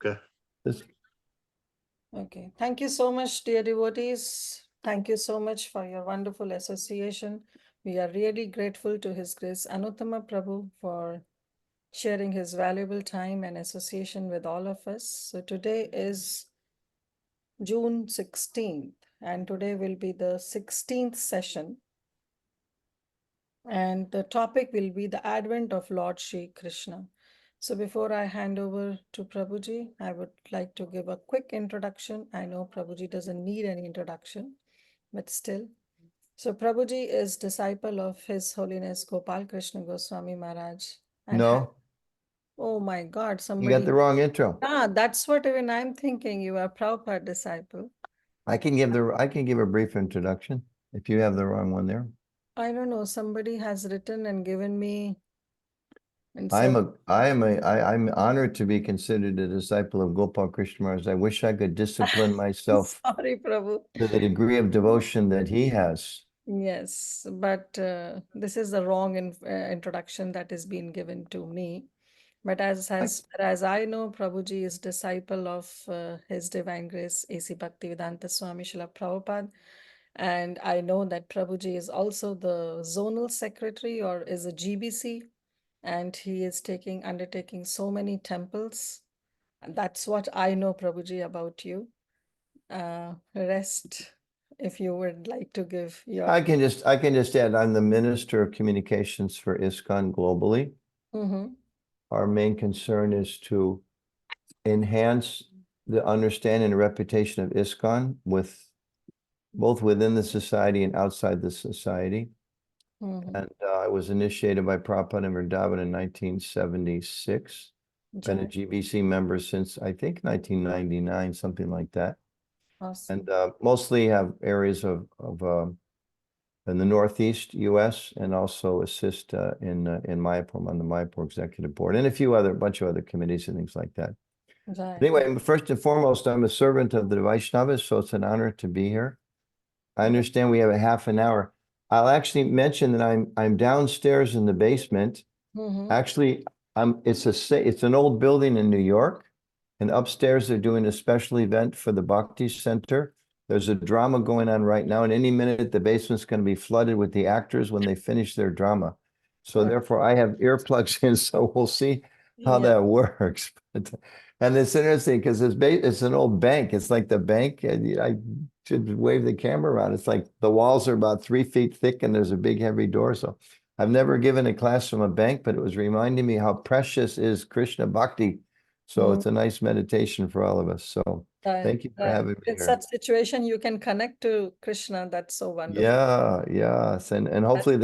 Okay. Okay. Thank you so much, dear devotees. Thank you so much for your wonderful association. We are really grateful to His Grace Anuttama Prabhu for sharing his valuable time and association with all of us. So today is June 16th, and today will be the 16th session. And the topic will be the advent of Lord Shri Krishna. So before I hand over to Prabhuji, I would like to give a quick introduction. I know Prabhuji doesn't need any introduction, but still. So Prabhuji is disciple of His Holiness Gopal Krishna Goswami Maharaj. And No, oh my God, you somebody. got the wrong intro. That's what even I'm thinking. You are Prabhupada disciple. I can give a brief introduction if you have the wrong one there. I don't know. Somebody has written and given me. And I'm honored to be considered a disciple of Gopal Krishna Maharaj. I wish I could discipline myself sorry, Prabhu. to the degree of devotion that he has. Yes, but this is the wrong introduction that is being given to me. But as I know, Prabhuji is disciple of His Divine Grace A.C. Bhaktivedanta Swami Srila Prabhupada. And I know that Prabhuji is also the zonal secretary or is a GBC, and he is undertaking so many temples. And that's what I know, Prabhuji, about you. Rest, if you would like to give your. I can just add, I'm the Minister of Communications for ISKCON globally. Mhm. Our main concern is to enhance the understanding and reputation of ISKCON both within the society and outside the society. Mhm. And I was initiated by Prabhupada in Vrindavan in 1976. Been a Jai. GBC member since, I think, 1999, something like that. Awesome. And mostly have areas in the Northeast US, and also assist in Mayapur, on the Mayapur Executive Board, and a bunch of other committees and things like that. Jai. Anyway, first and foremost, I'm a servant of the Vaishnavas, so it's an honor to be here. I understand we have a half an hour. I'll actually mention that I'm downstairs in the basement. Mhm. Actually, it's an old building in New York, and upstairs they're doing a special event for the Bhakti Center. There's a drama going on right now, and any minute the basement's going to be flooded with the actors when they finish their drama. So Right. therefore, I have earplugs in, so we'll see how Yeah. that works. And it's interesting because it's an old bank. It's like the bank. I should wave the camera around. It's like the walls are about 3 feet thick, and there's a big heavy door. So I've never given a class from a bank, but it was reminding me how precious is Krishna Bhakti. So it's a nice meditation for all of us. So thank you for having me In here. such situation, you can connect to Krishna. That's so wonderful. Yeah, yes. And hopefully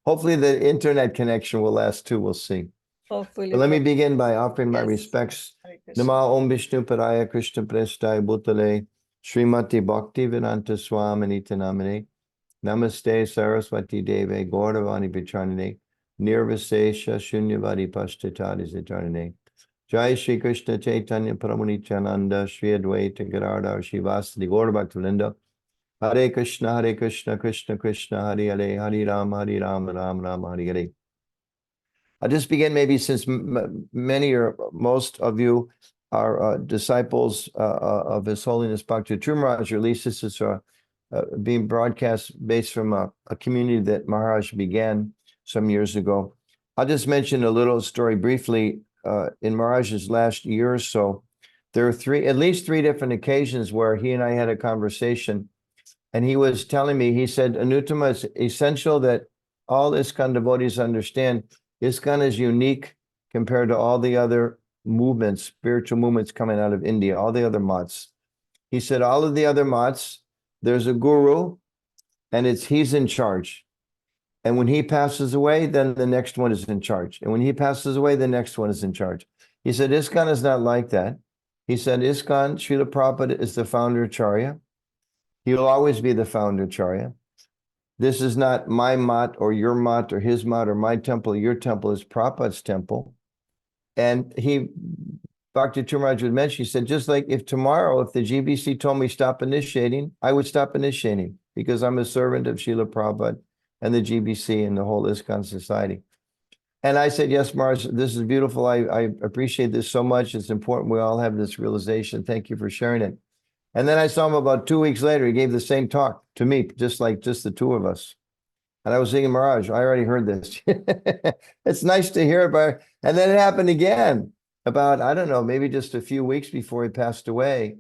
hopefully the internet connection will last too. We'll see. Hopefully. But let me begin by offering my Yes. respects. Hare Krishna. Nama Om Vishnu Paraya Krishna Prestai Bhutale Srimati Bhakti Vedanta Swaminita Namane Namaste Saraswati Deve Gauravani Pichanane Nirvasesha Shunyavadi Pashtatadi Zitarane Jai Shri Krishna Chaitanya Pramanityananda Shri Advaita Gadadhar Shivasadi Gaura Bhaktivinda Hare Krishna Krishna Krishna Hare Hare Hare Rama Ram Rama Hare Hare. I'll just begin maybe since many or most of you are disciples of His Holiness Bhakti Maharaj. At least this is being broadcast based from a community that Maharaj began some years ago. I'll just mention a little story briefly. In Maharaj's last year or so, there are at least three different occasions where he and I had a conversation, and he was telling me, he said, Anuttama, it's essential that all ISKCON devotees understand ISKCON is unique compared to all the other movements, spiritual movements coming out of India, all the other mats. He said, all of the other mats, there's a guru, and he's in charge. And when he passes away, then the next one is in charge. And when he passes away, the next one is in charge. He said, ISKCON is not like that. He said, ISKCON, Srila Prabhupada is the founder Acharya. He will always be the founder Acharya. This is not my mat or your mat or his mat or my temple. Your temple is Prabhupada's temple. And Bhakti Maharaj would mention, he said, just like if tomorrow, if the GBC told me stop initiating, I would stop initiating because I'm a servant of Srila Prabhupada and the GBC and the whole ISKCON society. And I said, yes, Mars, this is beautiful. I appreciate this so much. It's important we all have this realization. Thank you for sharing it. And then I saw him about 2 weeks later. He gave the same talk to me, just the two of us. And I was thinking, Mirage, I already heard this. It's nice to hear about. And then it happened again about, I don't know, maybe just a few weeks before he passed away.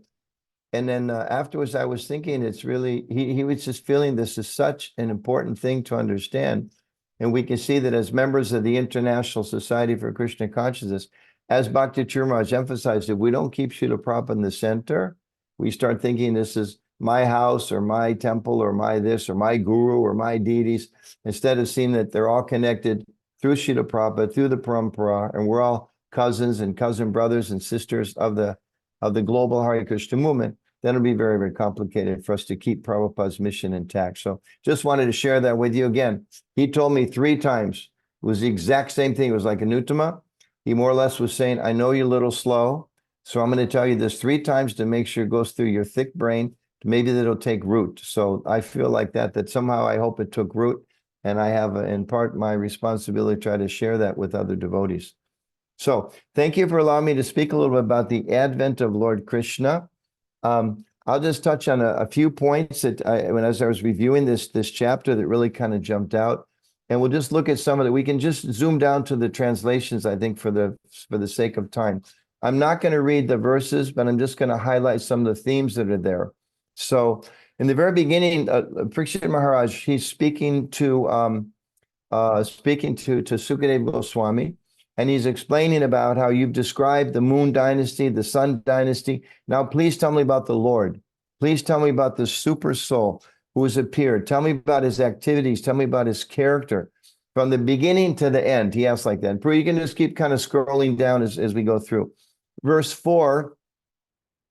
And then afterwards, I was thinking it's really, he was just feeling this is such an important thing to understand. And we can see that as members of the International Society for Krishna Consciousness, as Bhakti Churmaj emphasized, if we don't keep Srila Prabhupada in the center, we start thinking this is my house or my temple or my this or my guru or my deities, instead of seeing that they're all connected through Srila Prabhupada, through the Parampara, and we're all cousins and cousin brothers and sisters of the global Hare Krishna movement, then it'll be very, very complicated for us to keep Prabhupada's mission intact. So just wanted to share that with you. Again, he told me 3 times. It was the exact same thing. It was like Anuttama. He more or less was saying, I know you're a little slow, so I'm going to tell you this 3 times to make sure it goes through your thick brain. Maybe that'll take root. So I feel like that somehow I hope it took root. And I have, in part, my responsibility to try to share that with other devotees. So thank you for allowing me to speak a little bit about the advent of Lord Krishna. I'll just touch on a few points that as I was reviewing this chapter that really kind of jumped out, and we'll just look at some of it. We can just zoom down to the translations, I think, for the sake of time. I'm not going to read the verses, but I'm just going to highlight some of the themes that are there. So in the very beginning, Parikshit Maharaj, he's speaking to Sukadeva Goswami. And he's explaining about how you've described the moon dynasty, the sun dynasty. Now, please tell me about the Lord. Please tell me about the super soul who has appeared. Tell me about his activities. Tell me about his character from the beginning to the end. He asks like that. You can just keep kind of scrolling down as we go through. Verse 4,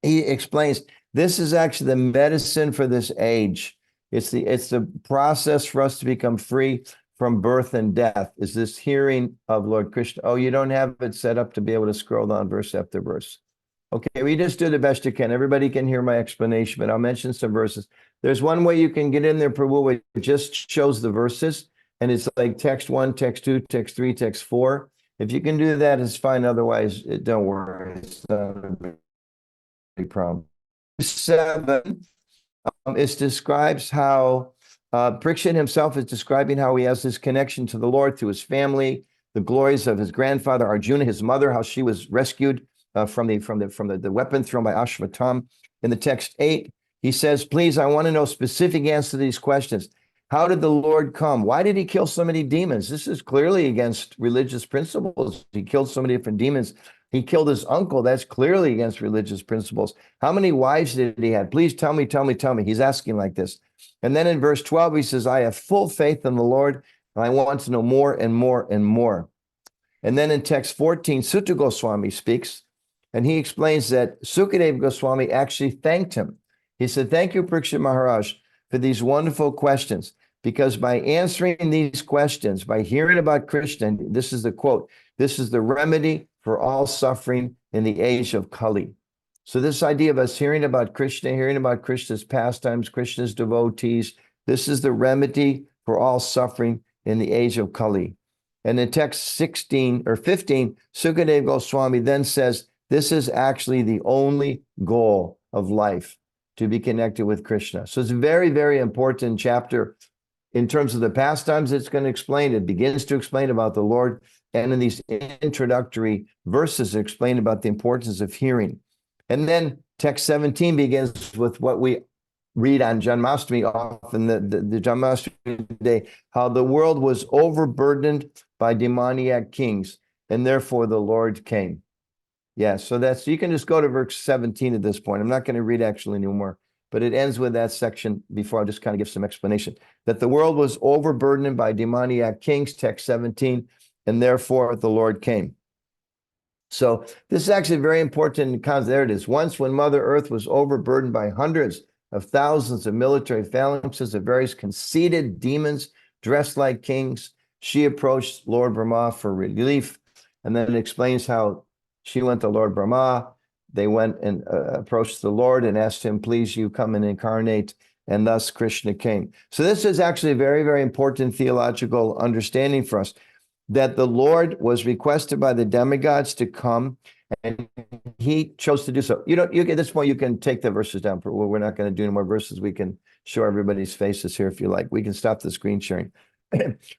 he explains, this is actually the medicine for this age. It's the process for us to become free from birth and death, is this hearing of Lord Krishna. Oh, you don't have it set up to be able to scroll down verse after verse. Okay, we just do the best you can. Everybody can hear my explanation, but I'll mention some verses. There's one way you can get in there, Prabhu, where it just shows the verses, and it's like text 1, text 2, text 3, text 4. If you can do that, it's fine. Otherwise, don't worry. It's not a big problem. 7, it describes how Parikshit himself is describing how he has this connection to the Lord through his family, the glories of his grandfather Arjuna, his mother, how she was rescued from the weapon thrown by Ashvatam. In the text 8, he says, please, I want to know specific answers to these questions. How did the Lord come? Why did he kill so many demons? This is clearly against religious principles. He killed so many different demons. He killed his uncle. That's clearly against religious principles. How many wives did he have? Please tell me, tell me, tell me. He's asking like this. And then in verse 12, he says, I have full faith in the Lord, and I want to know more and more and more. And then in text 14, Sutta Goswami speaks, and he explains that Sukadeva Goswami actually thanked him. He said, thank you, Parikshit Maharaj, for these wonderful questions, because by answering these questions, by hearing about Krishna, this is the quote, this is the remedy for all suffering in the age of Kali. So this idea of us hearing about Krishna, hearing about Krishna's pastimes, Krishna's devotees, this is the remedy for all suffering in the age of Kali. And in text 16 or 15, Sukadeva Goswami then says, this is actually the only goal of life, to be connected with Krishna. So it's a very, very important chapter. In terms of the pastimes, it's going to explain, it begins to explain about the Lord. And in these introductory verses, it explain about the importance of hearing. And then text 17 begins with what we read on Janmashtami, often the Janmashtami day, how the world was overburdened by demoniac kings, and therefore the Lord came. Yeah, so you can just go to verse 17 at this point. I'm not going to read actually anymore, but it ends with that section before I'll just kind of give some explanation. That the world was overburdened by demoniac kings, text 17, and therefore the Lord came. So this is actually very important. There it is. Once when Mother Earth was overburdened by hundreds of thousands of military phalanxes of various conceited demons dressed like kings, she approached Lord Brahma for relief. And then it explains how she went to Lord Brahma. They went and approached the Lord and asked him, please, you come and incarnate. And thus Krishna came. So this is actually a very, very important theological understanding for us. that the Lord was requested by the demigods to come, and he chose to do so. You at this point, you can take the verses down. We're not going to do any more verses. We can show everybody's faces here if you like. We can stop the screen sharing.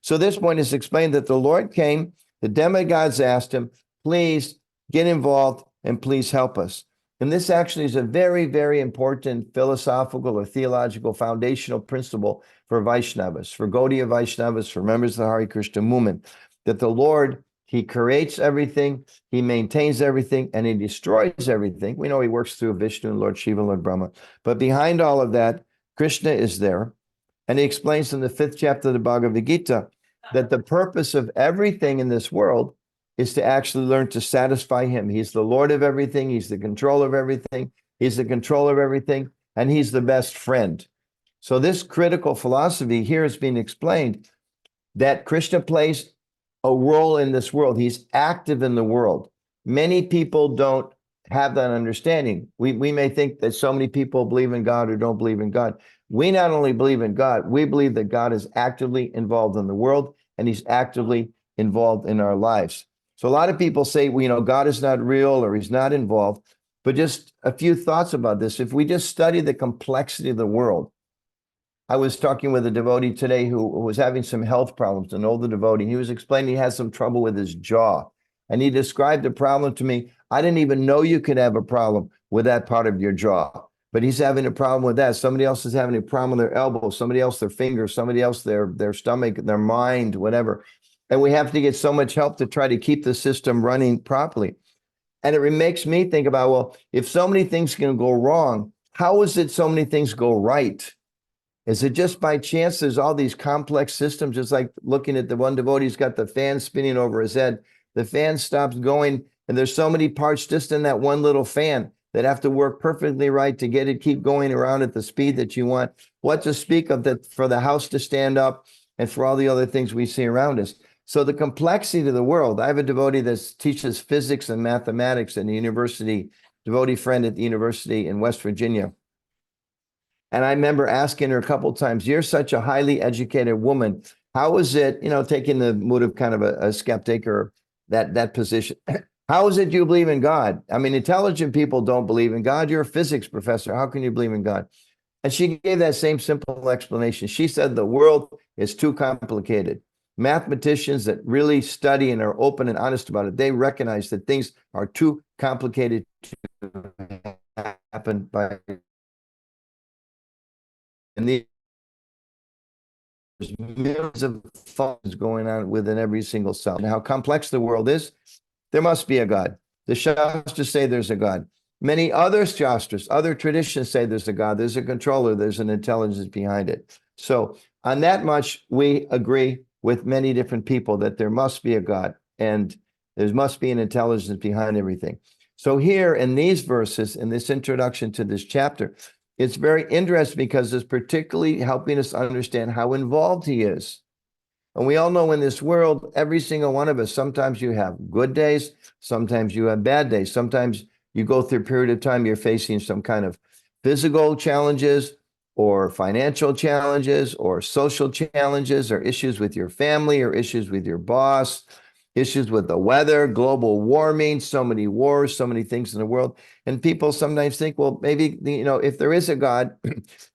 So this point is explained that the Lord came, the demigods asked him, please get involved and please help us. And this actually is a very, very important philosophical or theological foundational principle for Vaishnavas, for Gaudiya Vaishnavas, for members of the Hare Krishna movement, that the Lord, he creates everything, he maintains everything, and he destroys everything. We know he works through Vishnu and Lord Shiva, Lord Brahma. But behind all of that, Krishna is there. And he explains in the 5th chapter of the Bhagavad Gita that the purpose of everything in this world is to actually learn to satisfy him. He's the Lord of everything. He's the controller of everything. He's the controller of everything. And he's the best friend. So this critical philosophy here is being explained that Krishna plays a role in this world. He's active in the world. Many people don't have that understanding. We may think that so many people believe in God or don't believe in God. We not only believe in God, we believe that God is actively involved in the world and he's actively involved in our lives. So a lot of people say, well, you know, God is not real or he's not involved. But just a few thoughts about this. If we just study the complexity of the world, I was talking with a devotee today who was having some health problems, an older devotee. He was explaining he has some trouble with his jaw. And he described the problem to me. I didn't even know you could have a problem with that part of your jaw. But he's having a problem with that. Somebody else is having a problem with their elbow, somebody else their finger, somebody else their stomach, their mind, whatever. And we have to get so much help to try to keep the system running properly. And it makes me think about, well, if so many things can go wrong, how is it so many things go right? Is it just by chance there's all these complex systems, just like looking at the one devotee who's got the fan spinning over his head. The fan stops going, and there's so many parts just in that one little fan that have to work perfectly right to get it, keep going around at the speed that you want. What to speak of that for the house to stand up and for all the other things we see around us. So the complexity of the world. I have a devotee that teaches physics and mathematics in the university, devotee friend at the university in West Virginia. And I remember asking her a couple of times, you're such a highly educated woman. How is it, you know, taking the mood of kind of a skeptic or that position? How is it you believe in God? I mean, intelligent people don't believe in God. You're a physics professor. How can you believe in God? And she gave that same simple explanation. She said the world is too complicated. Mathematicians that really study and are open and honest about it, they recognize that things are too complicated to happen by. And there's millions of thoughts going on within every single cell. And how complex the world is, there must be a God. The Shastras say there's a God. Many other Shastras, other traditions say there's a God. There's a controller. There's an intelligence behind it. So on that much, we agree with many different people that there must be a God and there must be an intelligence behind everything. So here in these verses, in this introduction to this chapter, it's very interesting because it's particularly helping us understand how involved he is. And we all know in this world, every single one of us, sometimes you have good days, sometimes you have bad days. Sometimes you go through a period of time, you're facing some kind of physical challenges or financial challenges or social challenges or issues with your family or issues with your boss, issues with the weather, global warming, so many wars, so many things in the world. And people sometimes think, well, maybe, you know, if there is a God,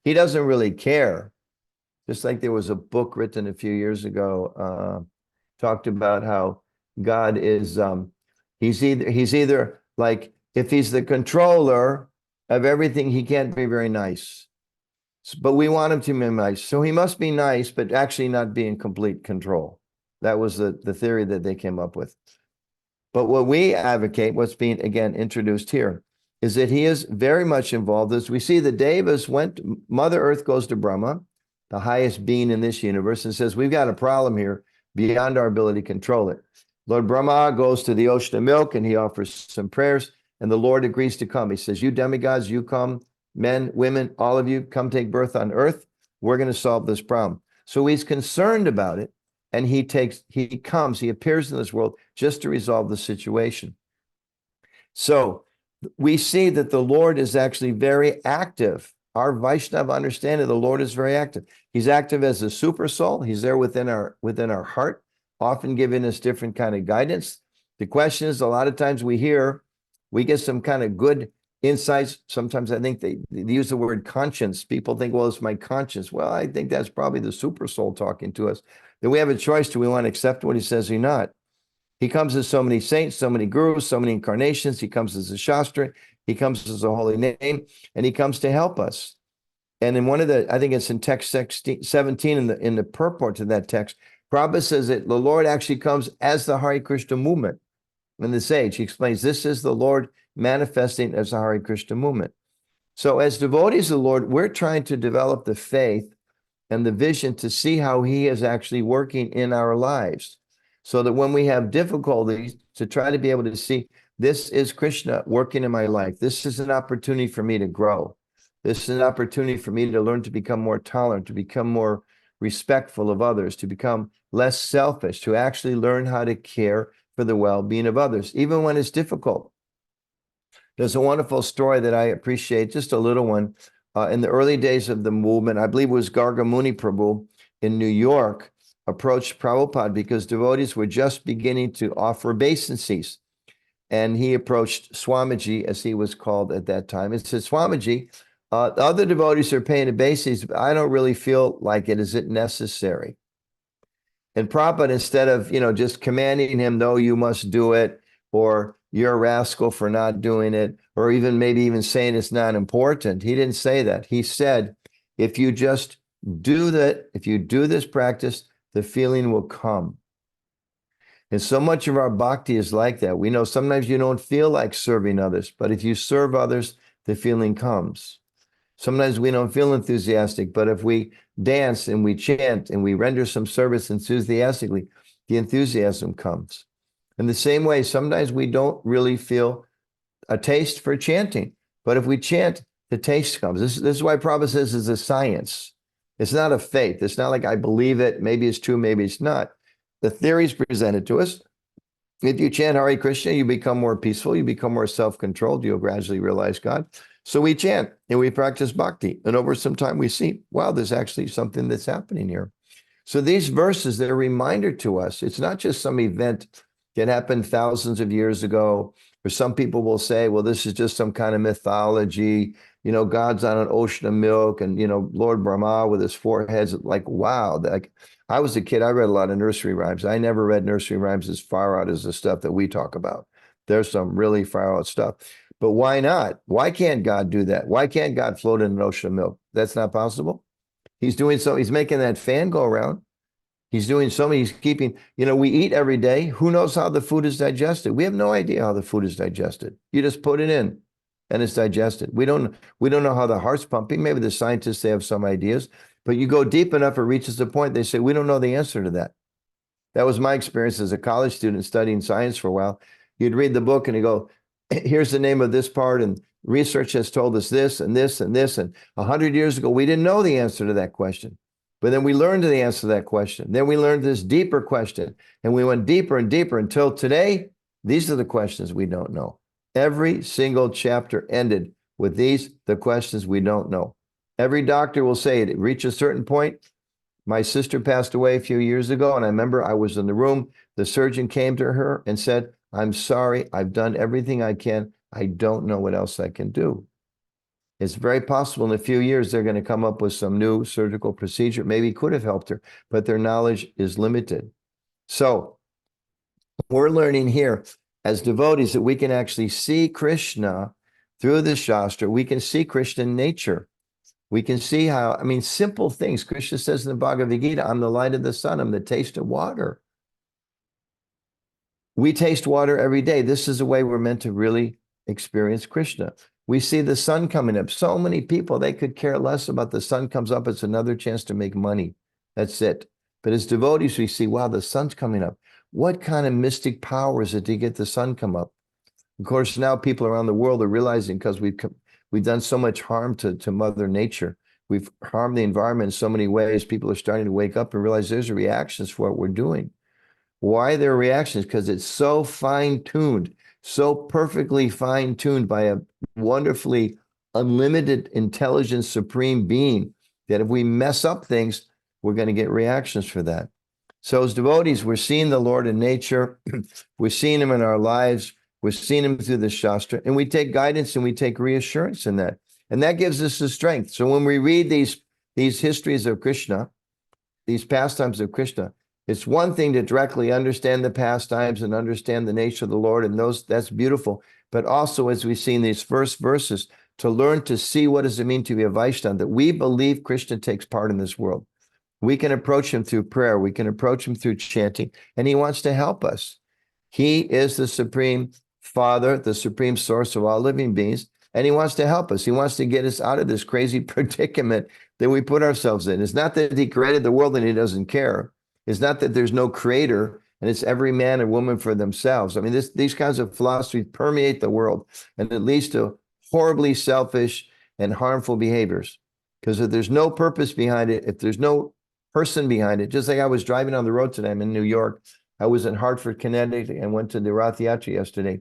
he doesn't really care. Just like there was a book written a few years ago, talked about how God is, he's either like, if he's the controller of everything, he can't be very nice. But we want him to be nice. So he must be nice, but actually not be in complete control. That was the theory that they came up with. But what we advocate, what's being, again, introduced here, is that he is very much involved. As we see, the Devas went, Mother Earth goes to Brahma, the highest being in this universe, and says, we've got a problem here beyond our ability to control it. Lord Brahma goes to the ocean of milk and he offers some prayers, and the Lord agrees to come. He says, you demigods, you come, men, women, all of you, come take birth on earth. We're going to solve this problem. So he's concerned about it. And he comes, he appears in this world just to resolve the situation. So we see that the Lord is actually very active. Our Vaishnava understanding, the Lord is very active. He's active as a super soul. He's there within our heart often giving us different kind of guidance. The question is, a lot of times we get some kind of good insights. Sometimes I think they use the word conscience. People think, well, it's my conscience. Well, I think that's probably the super soul talking to us. Then we have a choice. Do we want to accept what he says or not? He comes as so many saints, so many gurus, so many incarnations. He comes as a Shastra. He comes as a holy name, and he comes to help us. And in one of the, I think it's in text 17 in the purport to that text, Prabhupada says that the Lord actually comes as the Hare Krishna movement. In the sage, he explains this is the Lord manifesting as the Hare Krishna movement. So as devotees of the Lord, we're trying to develop the faith and the vision to see how he is actually working in our lives, so that when we have difficulties, to try to be able to see, this is Krishna working in my life. This is an opportunity for me to grow. This is an opportunity for me to learn to become more tolerant, to become more respectful of others, to become less selfish, to actually learn how to care for the well-being of others, even when it's difficult. There's a wonderful story that I appreciate, just a little one. In the early days of the movement, I believe it was Gargamuni Prabhu in New York, approached Prabhupada because devotees were just beginning to offer obeisances. And he approached Swamiji, as he was called at that time, and said, Swamiji, the other devotees are paying obeisances, but I don't really feel like it. Is it necessary? And Prabhupada, instead of, just commanding him, no, you must do it, or you're a rascal for not doing it, or even maybe even saying it's not important, he didn't say that. He said, if you just do that, if you do this practice, the feeling will come. And so much of our bhakti is like that. We know sometimes you don't feel like serving others, but if you serve others, the feeling comes. Sometimes we don't feel enthusiastic, but if we dance and we chant and we render some service enthusiastically, the enthusiasm comes. In the same way, sometimes we don't really feel a taste for chanting, but if we chant, the taste comes. This is why Prabhupada says it's a science. It's not a faith. It's not like I believe it. Maybe it's true, maybe it's not. The theory is presented to us. If you chant Hare Krishna, you become more peaceful, you become more self-controlled, you'll gradually realize God. So we chant and we practice bhakti. And over some time we see, wow, there's actually something that's happening here. So these verses, they're a reminder to us. It's not just some event that happened thousands of years ago, or some people will say, well, this is just some kind of mythology. God's on an ocean of milk, and, Lord Brahma with his four heads. Like, wow. Like, I was a kid, I read a lot of nursery rhymes. I never read nursery rhymes as far out as the stuff that we talk about. There's some really far out stuff. But why not? Why can't God do that? Why can't God float in an ocean of milk? That's not possible. He's doing so. He's making that fan go around. He's doing so many. He's keeping, we eat every day. Who knows how the food is digested? We have no idea how the food is digested. You just put it in and it's digested. We don't know how the heart's pumping. Maybe the scientists, they have some ideas, but you go deep enough, it reaches a point, they say, we don't know the answer to that. That was my experience as a college student studying science for a while. You'd read the book and you go, here's the name of this part, and research has told us this and this and this. And 100 years ago, we didn't know the answer to that question. But then we learned the answer to that question. Then we learned this deeper question, and we went deeper and deeper until today, these are the questions we don't know. Every single chapter ended with the questions we don't know. Every doctor will say it reached a certain point. My sister passed away a few years ago, and I remember I was in the room. The surgeon came to her and said, I'm sorry, I've done everything I can. I don't know what else I can do. It's very possible in a few years they're going to come up with some new surgical procedure. Maybe could have helped her, but their knowledge is limited. So we're learning here as devotees that we can actually see Krishna through the Shastra. We can see Krishna in nature. We can see how, simple things. Krishna says in the Bhagavad Gita, I'm the light of the sun, I'm the taste of water. We taste water every day. This is the way we're meant to really experience Krishna. We see the sun coming up. So many people, they could care less about the sun comes up. It's another chance to make money. That's it. But as devotees, we see, wow, the sun's coming up. What kind of mystic power is it to get the sun come up? Of course, now people around the world are realizing, because we've done so much harm to Mother Nature. We've harmed the environment in so many ways. People are starting to wake up and realize there's reactions for what we're doing. Why there are reactions? Because it's so fine-tuned, so perfectly fine-tuned by a wonderfully unlimited intelligent supreme being, that if we mess up things, we're going to get reactions for that. So as devotees, we're seeing the Lord in nature. We're seeing him in our lives. We're seeing him through the Shastra, and we take guidance and we take reassurance in that. And that gives us the strength. So when we read these histories of Krishna, these pastimes of Krishna, it's one thing to directly understand the pastimes and understand the nature of the Lord, and that's beautiful. But also, as we see in these first verses, to learn to see what does it mean to be a Vaishnava, that we believe Krishna takes part in this world. We can approach him through prayer. We can approach him through chanting, and he wants to help us. He is the supreme Father, the supreme source of all living beings, and he wants to help us. He wants to get us out of this crazy predicament that we put ourselves in. It's not that he created the world and he doesn't care. It's not that there's no creator and it's every man and woman for themselves. I mean, these kinds of philosophies permeate the world, and it leads to horribly selfish and harmful behaviors. Because if there's no purpose behind it, if there's no person behind it, just like I was driving on the road today, I'm in New York. I was in Hartford, Connecticut, and went to the Rath Yatra yesterday.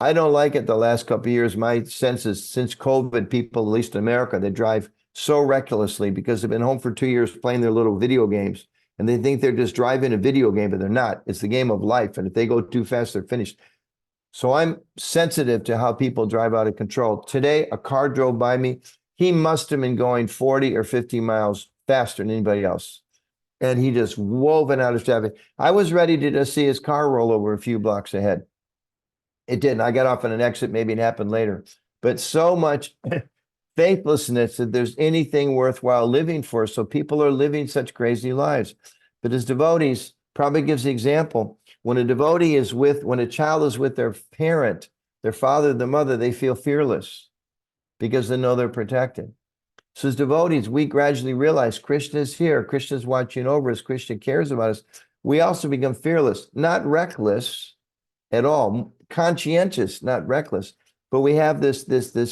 I don't like it the last couple of years. My sense is since COVID, people, at least in America, they drive so recklessly because they've been home for 2 years playing their little video games. And they think they're just driving a video game, but they're not. It's the game of life. And if they go too fast, they're finished. So I'm sensitive to how people drive out of control. Today, a car drove by me. He must have been going 40 or 50 miles faster than anybody else. And he just woven out of traffic. I was ready to just see his car roll over a few blocks ahead. It didn't. I got off on an exit. Maybe it happened later. But so much faithlessness that there's anything worthwhile living for. So people are living such crazy lives. But as devotees, Prabhupada gives the example. When a devotee is when a child is with their parent, their father, their mother, they feel fearless because they know they're protected. So as devotees, we gradually realize Krishna is here. Krishna is watching over us. Krishna cares about us. We also become fearless, not reckless at all, conscientious, not reckless. But we have this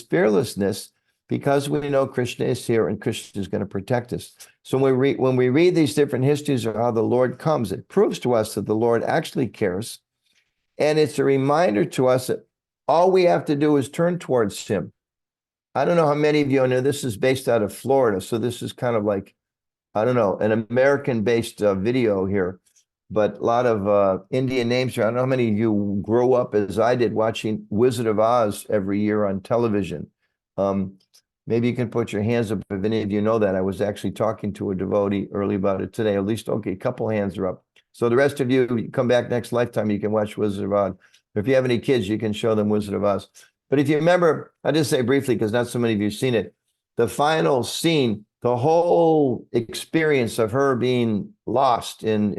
fearlessness because we know Krishna is here and Krishna is going to protect us. So when we read these different histories of how the Lord comes, it proves to us that the Lord actually cares. And it's a reminder to us that all we have to do is turn towards him. I don't know how many of you know this is based out of Florida. So this is kind of like, I don't know, an American-based video here, but a lot of Indian names here. I don't know how many of you grew up as I did watching Wizard of Oz every year on television. Maybe you can put your hands up if any of you know that. I was actually talking to a devotee early about it today. At least, okay, a couple hands are up. So the rest of you come back next lifetime, you can watch Wizard of Oz. If you have any kids, you can show them Wizard of Oz. But if you remember, I'll just say briefly, because not so many of you have seen it, the final scene, the whole experience of her being lost in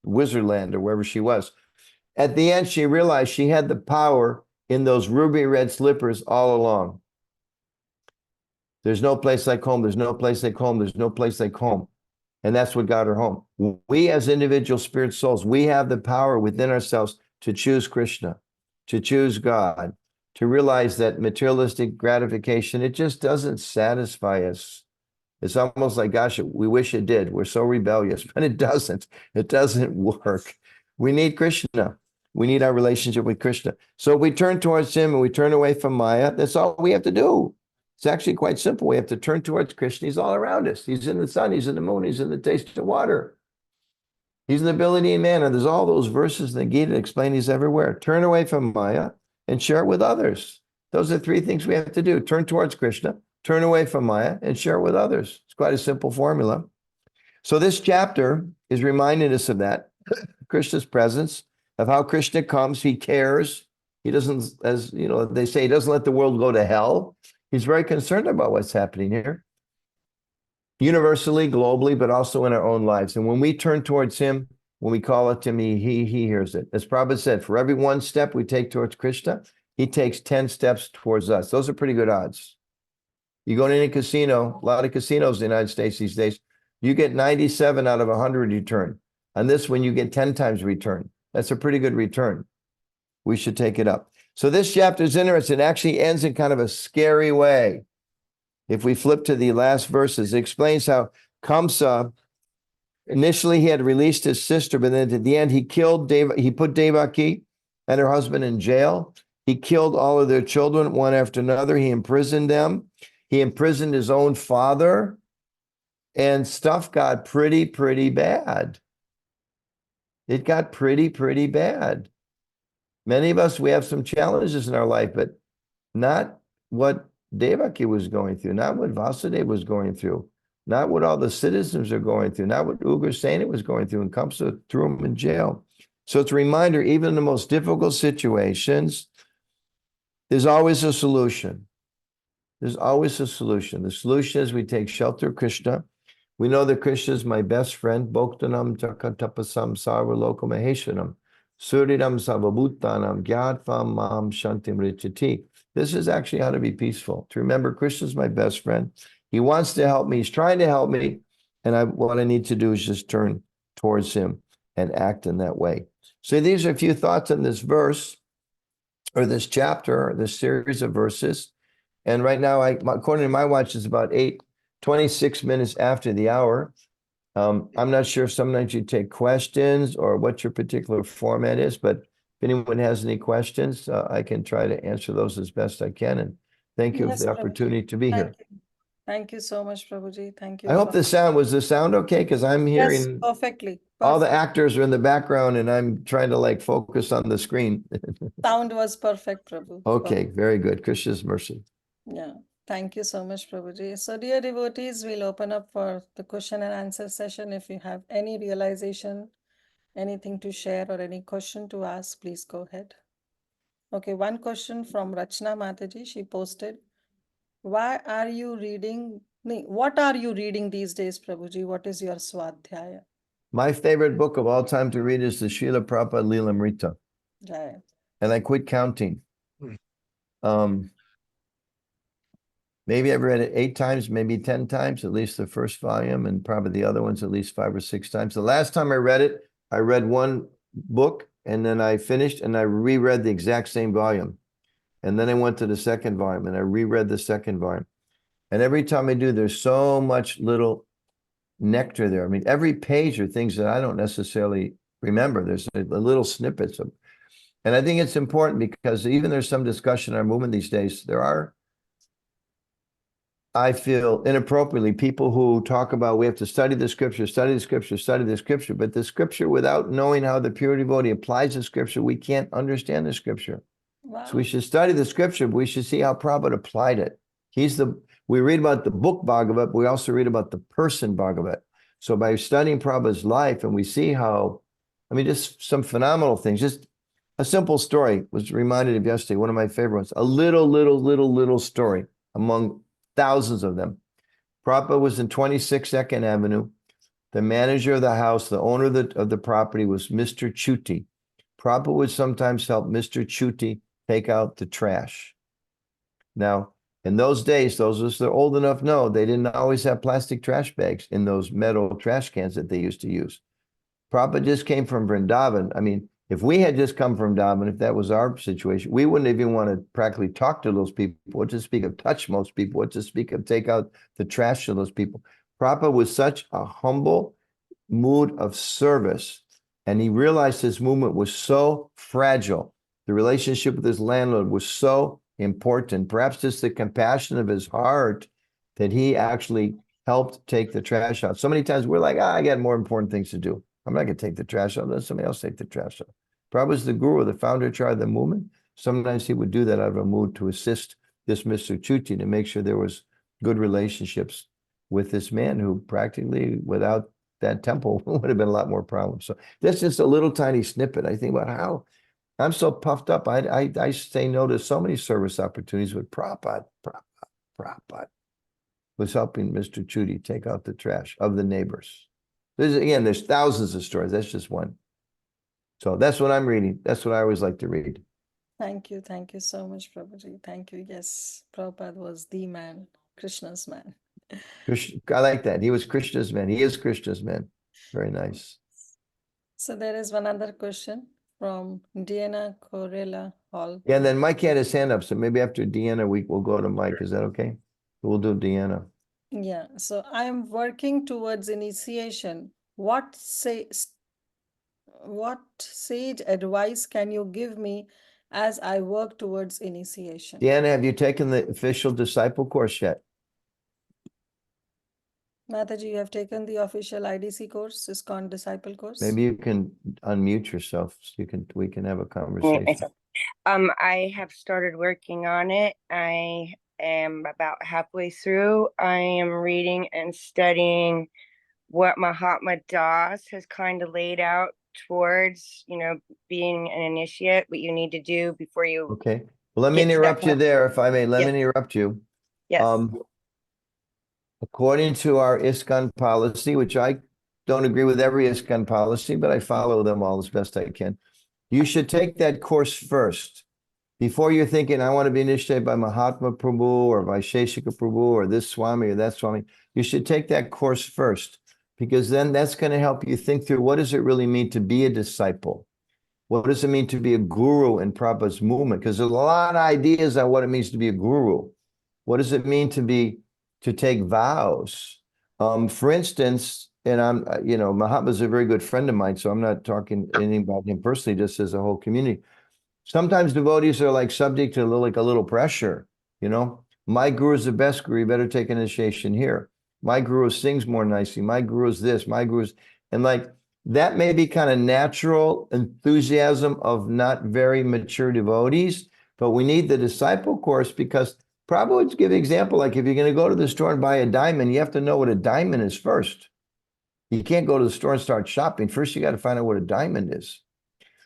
Wizardland or wherever she was. At the end, she realized she had the power in those ruby red slippers all along. There's no place like home. There's no place like home. There's no place like home. And that's what got her home. We as individual spirit souls, we have the power within ourselves to choose Krishna, to choose God, to realize that materialistic gratification, it just doesn't satisfy us. It's almost like, gosh, we wish it did. We're so rebellious, but it doesn't. It doesn't work. We need Krishna. We need our relationship with Krishna. So if we turn towards him and we turn away from Maya, that's all we have to do. It's actually quite simple. We have to turn towards Krishna. He's all around us. He's in the sun. He's in the moon. He's in the taste of water. He's in the ability in man. And there's all those verses in the Gita that explain he's everywhere. Turn away from Maya and share it with others. Those are 3 things we have to do. Turn towards Krishna, turn away from Maya, and share it with others. It's quite a simple formula. So this chapter is reminding us of that, Krishna's presence, of how Krishna comes. He cares. He doesn't, as you know, they say, he doesn't let the world go to hell. He's very concerned about what's happening here, universally, globally, but also in our own lives. And when we turn towards him, when we call it to him, he hears it. As Prabhupada said, for every 1 step we take towards Krishna, he takes 10 steps towards us. Those are pretty good odds. You go to any casino, a lot of casinos in the United States these days, you get 97 out of 100 return. On this one, you get 10 times return. That's a pretty good return. We should take it up. So this chapter is interesting. It actually ends in kind of a scary way. If we flip to the last verses, it explains how Kamsa, initially he had released his sister, but then at the end he put Devaki and her husband in jail. He killed all of their children, one after another. He imprisoned them. He imprisoned his own father. And stuff got pretty bad. It got pretty bad. Many of us, we have some challenges in our life, but not what Devaki was going through, not what Vasudeva was going through, not what all the citizens are going through, not what Ugrasena was going through, and Kamsa threw him in jail. So it's a reminder, even in the most difficult situations, there's always a solution. There's always a solution. The solution is we take shelter of Krishna. We know that Krishna is my best friend. Bhoktanam Jakatapasam Sarvaloka Maheshanam. Suridam Savabhutanam Gyatvam Mam Shantim Richati. This is actually how to be peaceful. To remember, Krishna is my best friend. He wants to help me. He's trying to help me. And what I need to do is just turn towards him and act in that way. So these are a few thoughts on this verse, or this chapter, or this series of verses. And right now, according to my watch, it's about 8:26 minutes after the hour. I'm not sure if sometimes you take questions or what your particular format is, but if anyone has any questions, I can try to answer those as best I can. And thank you for Yes, the Prabhuji. opportunity to be here. Thank you. Thank you so much, Prabhuji. Thank you I hope was the sound okay? Because I'm Yes, hearing perfectly. all the Perfect. actors are in the background and I'm trying to like focus on the screen. Sound was perfect, Prabhu. Okay, very good. Krishna's mercy. Yeah. Thank you so much, Prabhuji. So, dear devotees, we'll open up for the question and answer session. If you have any realization, anything to share, or any question to ask, please go ahead. Okay, one question from Rachna Mataji. She posted, why are you reading? What are you reading these days, Prabhuji? What is your Swadhyaya? My favorite book of all time to read is the Srila Prabhupada Lilamrita. Right. And I quit counting. Maybe I've read it 8 times, maybe 10 times, at least the first volume, and probably the other ones at least 5 or 6 times. The last time I read it, I read one book and then I finished and I reread the exact same volume. And then I went to the second volume and I reread the second volume. And every time I do, there's so much little nectar there. I mean, every page are things that I don't necessarily remember. There's a little snippets of, and I think it's important because even there's some discussion in our movement these days. There are, I feel inappropriately, people who talk about we have to study the scripture, study the scripture, study the scripture, but the scripture, without knowing how the pure devotee applies the scripture, we can't understand the scripture. Wow. So we should study the scripture, but we should see how Prabhupada applied it. We read about the book Bhagavat, but we also read about the person Bhagavat. So by studying Prabhupada's life, and we see how, I mean, just some phenomenal things. Just a simple story was reminded of yesterday, one of my favorite ones, a little story among thousands of them. Prabhupada was in 26 Second Avenue. The manager of the house, the owner of the property was Mr. Chuti. Prabhupada would sometimes help Mr. Chuti take out the trash. Now, in those days, those of us that are old enough know they didn't always have plastic trash bags in those metal trash cans that they used to use. Prabhupada just came from Vrindavan. I mean, if we had just come from Vrindavan, if that was our situation, we wouldn't even want to practically talk to those people, what to speak of touch most people, what to speak of take out the trash to those people. Prabhupada was such a humble mood of service, and he realized his movement was so fragile. The relationship with his landlord was so important. Perhaps just the compassion of his heart that he actually helped take the trash out. So many times we're like, I got more important things to do. I'm not going to take the trash out. Let somebody else take the trash out. Prabhupada was the guru, the founder charge of the movement. Sometimes he would do that out of a mood to assist this Mr. Chuti to make sure there was good relationships with this man who practically, without that temple, would have been a lot more problems. So that's just a little tiny snippet. I think about how I'm so puffed up. I say no to so many service opportunities with Prabhupada was helping Mr. Chuti take out the trash of the neighbors. There's thousands of stories. That's just one. So that's what I'm reading. That's what I always like to read. Thank you. Thank you so much, Prabhuji. Thank you. Yes, Prabhupada was the man, Krishna's man. I like that. He was Krishna's man. He is Krishna's man. Very nice. So there is one other question from Diana Corella Hall. Yeah, and then Mike had his hand up. So maybe after Deanna, we'll go to Mike. Is that okay? We'll do Deanna. Yeah. So I am working towards initiation. What sage advice can you give me as I work towards initiation? Deanna, have you taken the official disciple course yet? Mataji, you have taken the official IDC course, ISKCON Disciple course? Maybe you can unmute yourself so we can have a Mute conversation. myself. I have started working on it. I am about halfway through. I am reading and studying what Mahatma Das has kind of laid out towards, being an initiate, what you need to do before you Okay. Well, let me get to that interrupt you point. there, if I may. Let Yes. me interrupt you. Yes. According to our ISKCON policy, which I don't agree with every ISKCON policy, but I follow them all as best I can. You should take that course first. Before you're thinking, I want to be initiated by Mahatma Prabhu or by Sheshika Prabhu or this Swami or that Swami, you should take that course first, because then that's going to help you think through, what does it really mean to be a disciple? What does it mean to be a guru in Prabhupada's movement? Because there's a lot of ideas on what it means to be a guru. What does it mean to take vows? For instance, and Mahatma's a very good friend of mine, so I'm not talking anything about him personally, just as a whole community. Sometimes devotees are like subject to a little pressure, My guru is the best guru, you better take initiation here. My guru sings more nicely. My guru is this, my guru's, and like that may be kind of natural enthusiasm of not very mature devotees, but we need the disciple course, because Prabhupada would give an example, like if you're going to go to the store and buy a diamond, you have to know what a diamond is first. You can't go to the store and start shopping. First, you got to find out what a diamond is.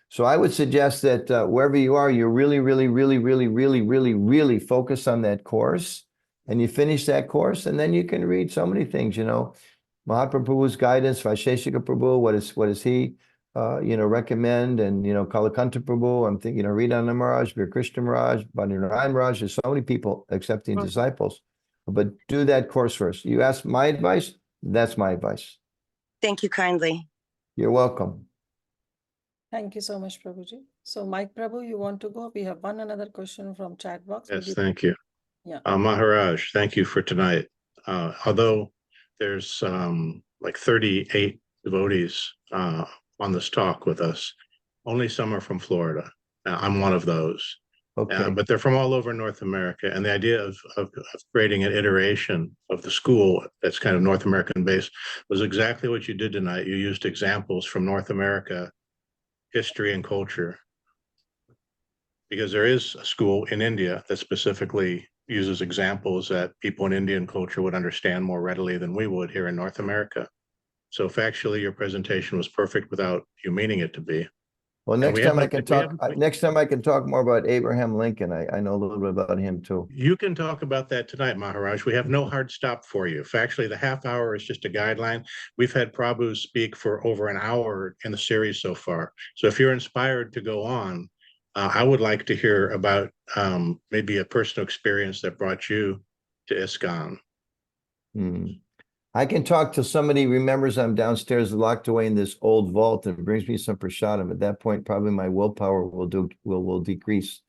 So I would suggest that wherever you are, you really, really, really, really, really, really, really focus on that course, and you finish that course, and then you can read so many things, Mahatma Prabhu's guidance, Vaisheshika Prabhu, what does he, recommend, and, Kalakanta Prabhu, I'm thinking, Ridana Maharaj, Bir Krishna Maharaj, Bhadirayana Maharaj, there's so many people accepting disciples, but do that course first. You ask my advice, that's my advice. Thank you kindly. You're welcome. Thank you so much, Prabhuji. So, Mike Prabhu, you want to go? We have another question from chat box. Yes, thank you. Yeah. Maharaj, thank you for tonight. Although there's like 38 devotees on this talk with us, only some are from Florida. I'm one of those. Okay. But they're from all over North America. And the idea of creating an iteration of the school that's kind of North American based was exactly what you did tonight. You used examples from North America, history and culture, because there is a school in India that specifically uses examples that people in Indian culture would understand more readily than we would here in North America. So factually, your presentation was perfect without you meaning it to be. Well, next time I can talk more about Abraham Lincoln. I know a little bit about him too. You can talk about that tonight, Maharaj. We have no hard stop for you. Factually, the half hour is just a guideline. We've had Prabhu speak for over an hour in the series so far. So if you're inspired to go on, I would like to hear about maybe a personal experience that brought you to ISKCON. I can talk till somebody remembers I'm downstairs locked away in this old vault and brings me some prasadam. At that point, probably my willpower will decrease.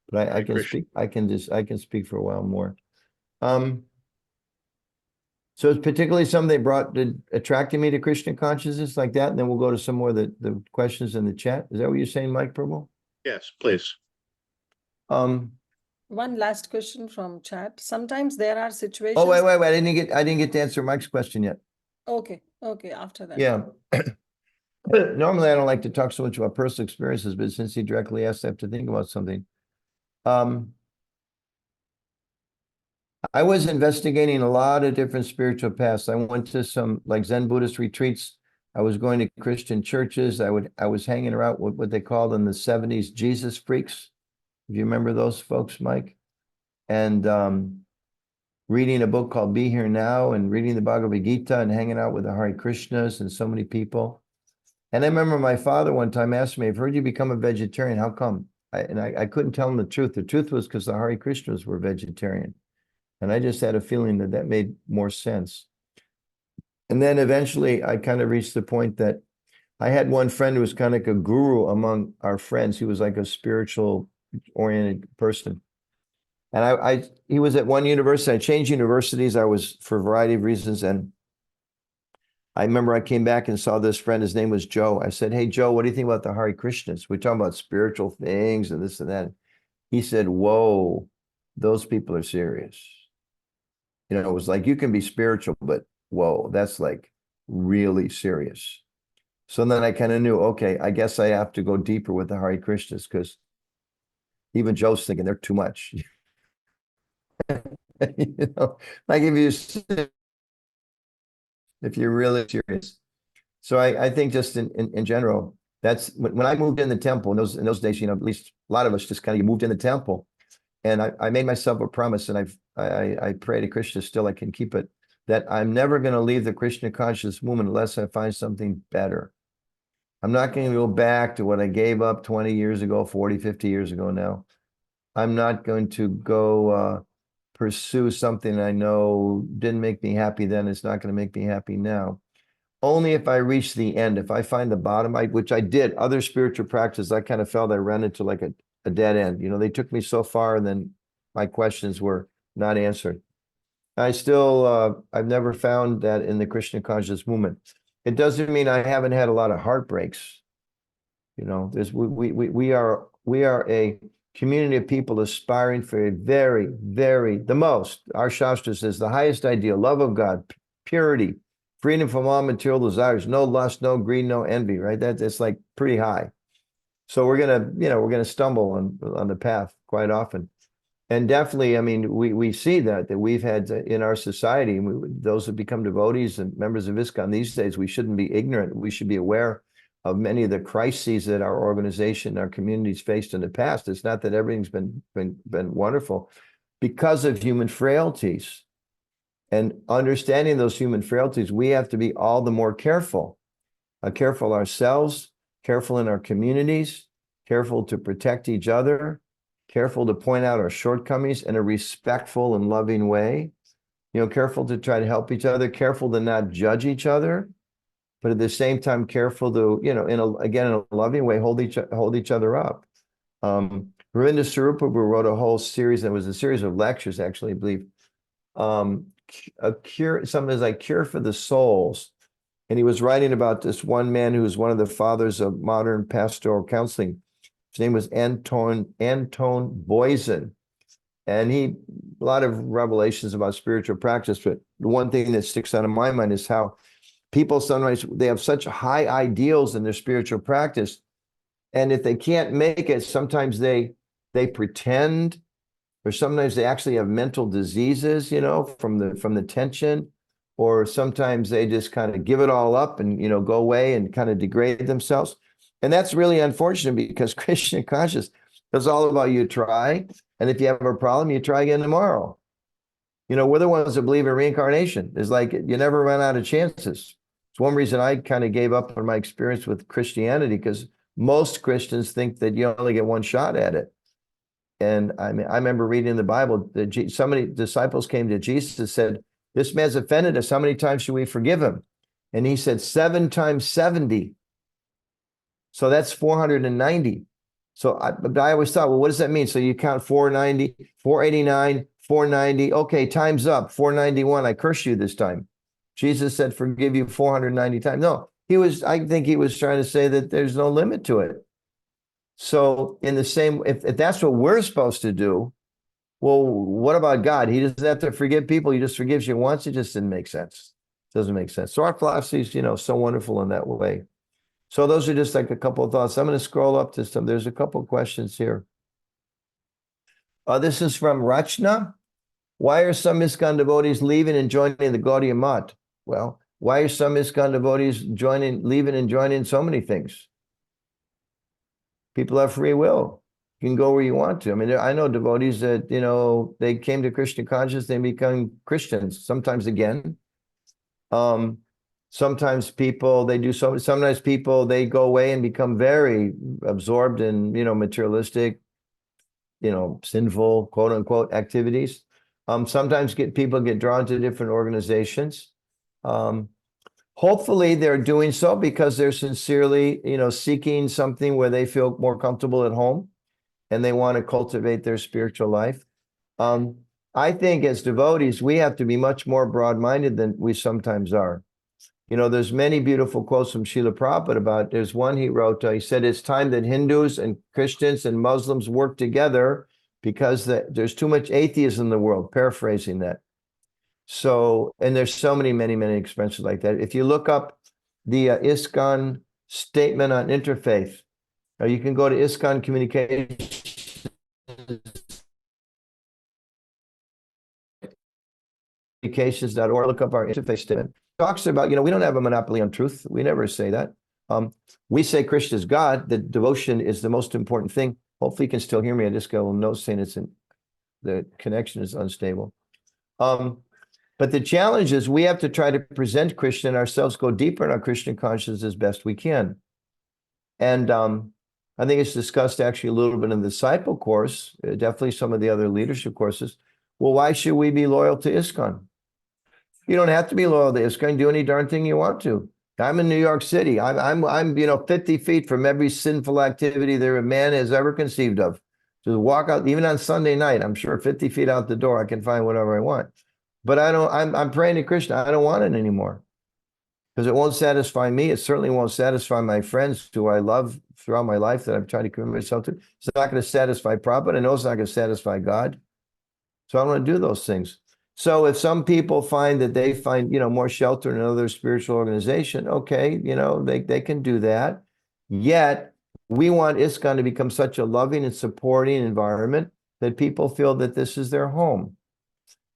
But I can speak. I can speak for a while more. So it's particularly something that attracted me to Krishna consciousness like that, and then we'll go to some more of the questions in the chat. Is that what you're saying, Mike Prabhu? Yes, please. One last question from chat. Sometimes there are situations. Oh, wait. I didn't get to answer Mike's question yet. Okay. After that. Yeah. Normally, I don't like to talk so much about personal experiences, but since he directly asked, I have to think about something. I was investigating a lot of different spiritual paths. I went to some like Zen Buddhist retreats. I was going to Christian churches. I was hanging around with what they called in the 70s Jesus freaks. If you remember those folks, Mike, and reading a book called Be Here Now and reading the Bhagavad Gita and hanging out with the Hare Krishnas and so many people. And I remember my father one time asked me, I've heard you become a vegetarian. How come? I couldn't tell him the truth. The truth was because the Hare Krishnas were vegetarian. And I just had a feeling that made more sense. And then eventually I kind of reached the point that I had one friend who was kind of like a guru among our friends. He was like a spiritual oriented person. And he was at one university. I changed universities. I was for a variety of reasons. And I remember I came back and saw this friend. His name was Joe. I said, hey, Joe, what do you think about the Hare Krishnas? We're talking about spiritual things and this and that. He said, whoa, those people are serious. It was like, you can be spiritual, but whoa, that's like really serious. So then I kind of knew, okay, I guess I have to go deeper with the Hare Krishnas, because even Joe's thinking they're too much. You know, like if you're really serious. So I think just in general, that's when I moved in the temple in those days, you know, at least a lot of us just kind of moved in the temple. And I made myself a promise, and I pray to Krishna still, I can keep it, that I'm never going to leave the Krishna conscious movement unless I find something better. I'm not going to go back to what I gave up 20 years ago, 40, 50 years ago now. I'm not going to go pursue something I know didn't make me happy then. It's not going to make me happy now. Only if I reach the end, if I find the bottom, which I did, other spiritual practice, I kind of felt I ran into like a dead end. You know, they took me so far and then my questions were not answered. I've never found that in the Krishna conscious movement. It doesn't mean I haven't had a lot of heartbreaks. You know, we are a community of people aspiring for a very, very, the most, our Shastra says, the highest ideal, love of God, purity, freedom from all material desires, no lust, no greed, no envy, right? That's like pretty high. So we're gonna stumble on the path quite often. And definitely, I mean, we see that we've had in our society, those who become devotees and members of ISKCON these days, we shouldn't be ignorant. We should be aware of many of the crises that our organization, our communities faced in the past. It's not that everything's been wonderful, because of human frailties. And understanding those human frailties, we have to be all the more careful, careful ourselves, careful in our communities, careful to protect each other, careful to point out our shortcomings in a respectful and loving way, you know, careful to try to help each other, careful to not judge each other, but at the same time, careful to, you know, in a loving way, hold each other up. Ravinda Sarupa wrote a whole series, and it was a series of lectures, actually, I believe, something like Cure for the Souls. And he was writing about this one man who was one of the fathers of modern pastoral counseling. His name was Anton Boysen. And a lot of revelations about spiritual practice, but the one thing that sticks out in my mind is how people sometimes, they have such high ideals in their spiritual practice. And if they can't make it, sometimes they pretend, or sometimes they actually have mental diseases, you know, from the tension, or sometimes they just kind of give it all up and, you know, go away and kind of degrade themselves. And that's really unfortunate, because Krishna conscious is all about you try. And if you have a problem, you try again tomorrow. You know, we're the ones that believe in reincarnation. It's like you never run out of chances. It's one reason I kind of gave up on my experience with Christianity, because most Christians think that you only get one shot at it. And I mean, I remember reading in the Bible that so many disciples came to Jesus and said, "This man's offended us. How many times should we forgive him?" And he said, 7 times 70. So that's 490. But I always thought, well, what does that mean? So you count 490, 489, 490. Okay, time's up. 491. I curse you this time. Jesus said, forgive you 490 times. No, I think he was trying to say that there's no limit to it. So in the same, if that's what we're supposed to do, well, what about God? He doesn't have to forgive people. He just forgives you once. It just didn't make sense. Doesn't make sense. So our philosophy is, you know, so wonderful in that way. So those are just like a couple of thoughts. I'm going to scroll up to some. There's a couple of questions here. This is from Rachna. Why are some ISKCON devotees leaving and joining the Gaudiya Math? Well, why are some ISKCON devotees leaving and joining so many things? People have free will. You can go where you want to. I mean, I know devotees that, you know, they came to Krishna consciousness, they become Christians, sometimes again. Sometimes people, sometimes people, they go away and become very absorbed in, you know, materialistic, you know, sinful, quote unquote, activities. Sometimes people get drawn to different organizations. Hopefully they're doing so because they're sincerely, you know, seeking something where they feel more comfortable at home and they want to cultivate their spiritual life. I think as devotees, we have to be much more broad-minded than we sometimes are. You know, there's many beautiful quotes from Srila Prabhupada about, there's one he wrote, he said, it's time that Hindus and Christians and Muslims work together because there's too much atheism in the world, paraphrasing that. So, and there's so many expenses like that. If you look up the ISKCON statement on interfaith, you can go to ISKCON communications.org, look up our interfaith statement. It talks about, we don't have a monopoly on truth. We never say that. We say Krishna is God. The devotion is the most important thing. Hopefully you can still hear me. I just got a little note saying the connection is unstable. But the challenge is we have to try to present Krishna and ourselves, go deeper in our Krishna consciousness as best we can. And I think it's discussed actually a little bit in the disciple course, definitely some of the other leadership courses. Well, why should we be loyal to ISKCON? You don't have to be loyal to ISKCON. Do any darn thing you want to. I'm in New York City. I'm 50 feet from every sinful activity there a man has ever conceived of. Just walk out, even on Sunday night, I'm sure 50 feet out the door, I can find whatever I want. But I'm praying to Krishna. I don't want it anymore because it won't satisfy me. It certainly won't satisfy my friends who I love throughout my life that I've tried to commit myself to. It's not going to satisfy Prabhupada. I know it's not going to satisfy God. So I don't want to do those things. So if some people find that they find, more shelter in another spiritual organization, okay, they can do that. Yet we want ISKCON to become such a loving and supporting environment that people feel that this is their home.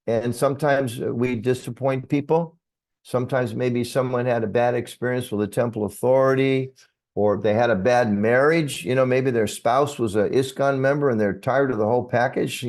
And sometimes we disappoint people. Sometimes maybe someone had a bad experience with a temple authority, or they had a bad marriage. Maybe their spouse was an ISKCON member and they're tired of the whole package.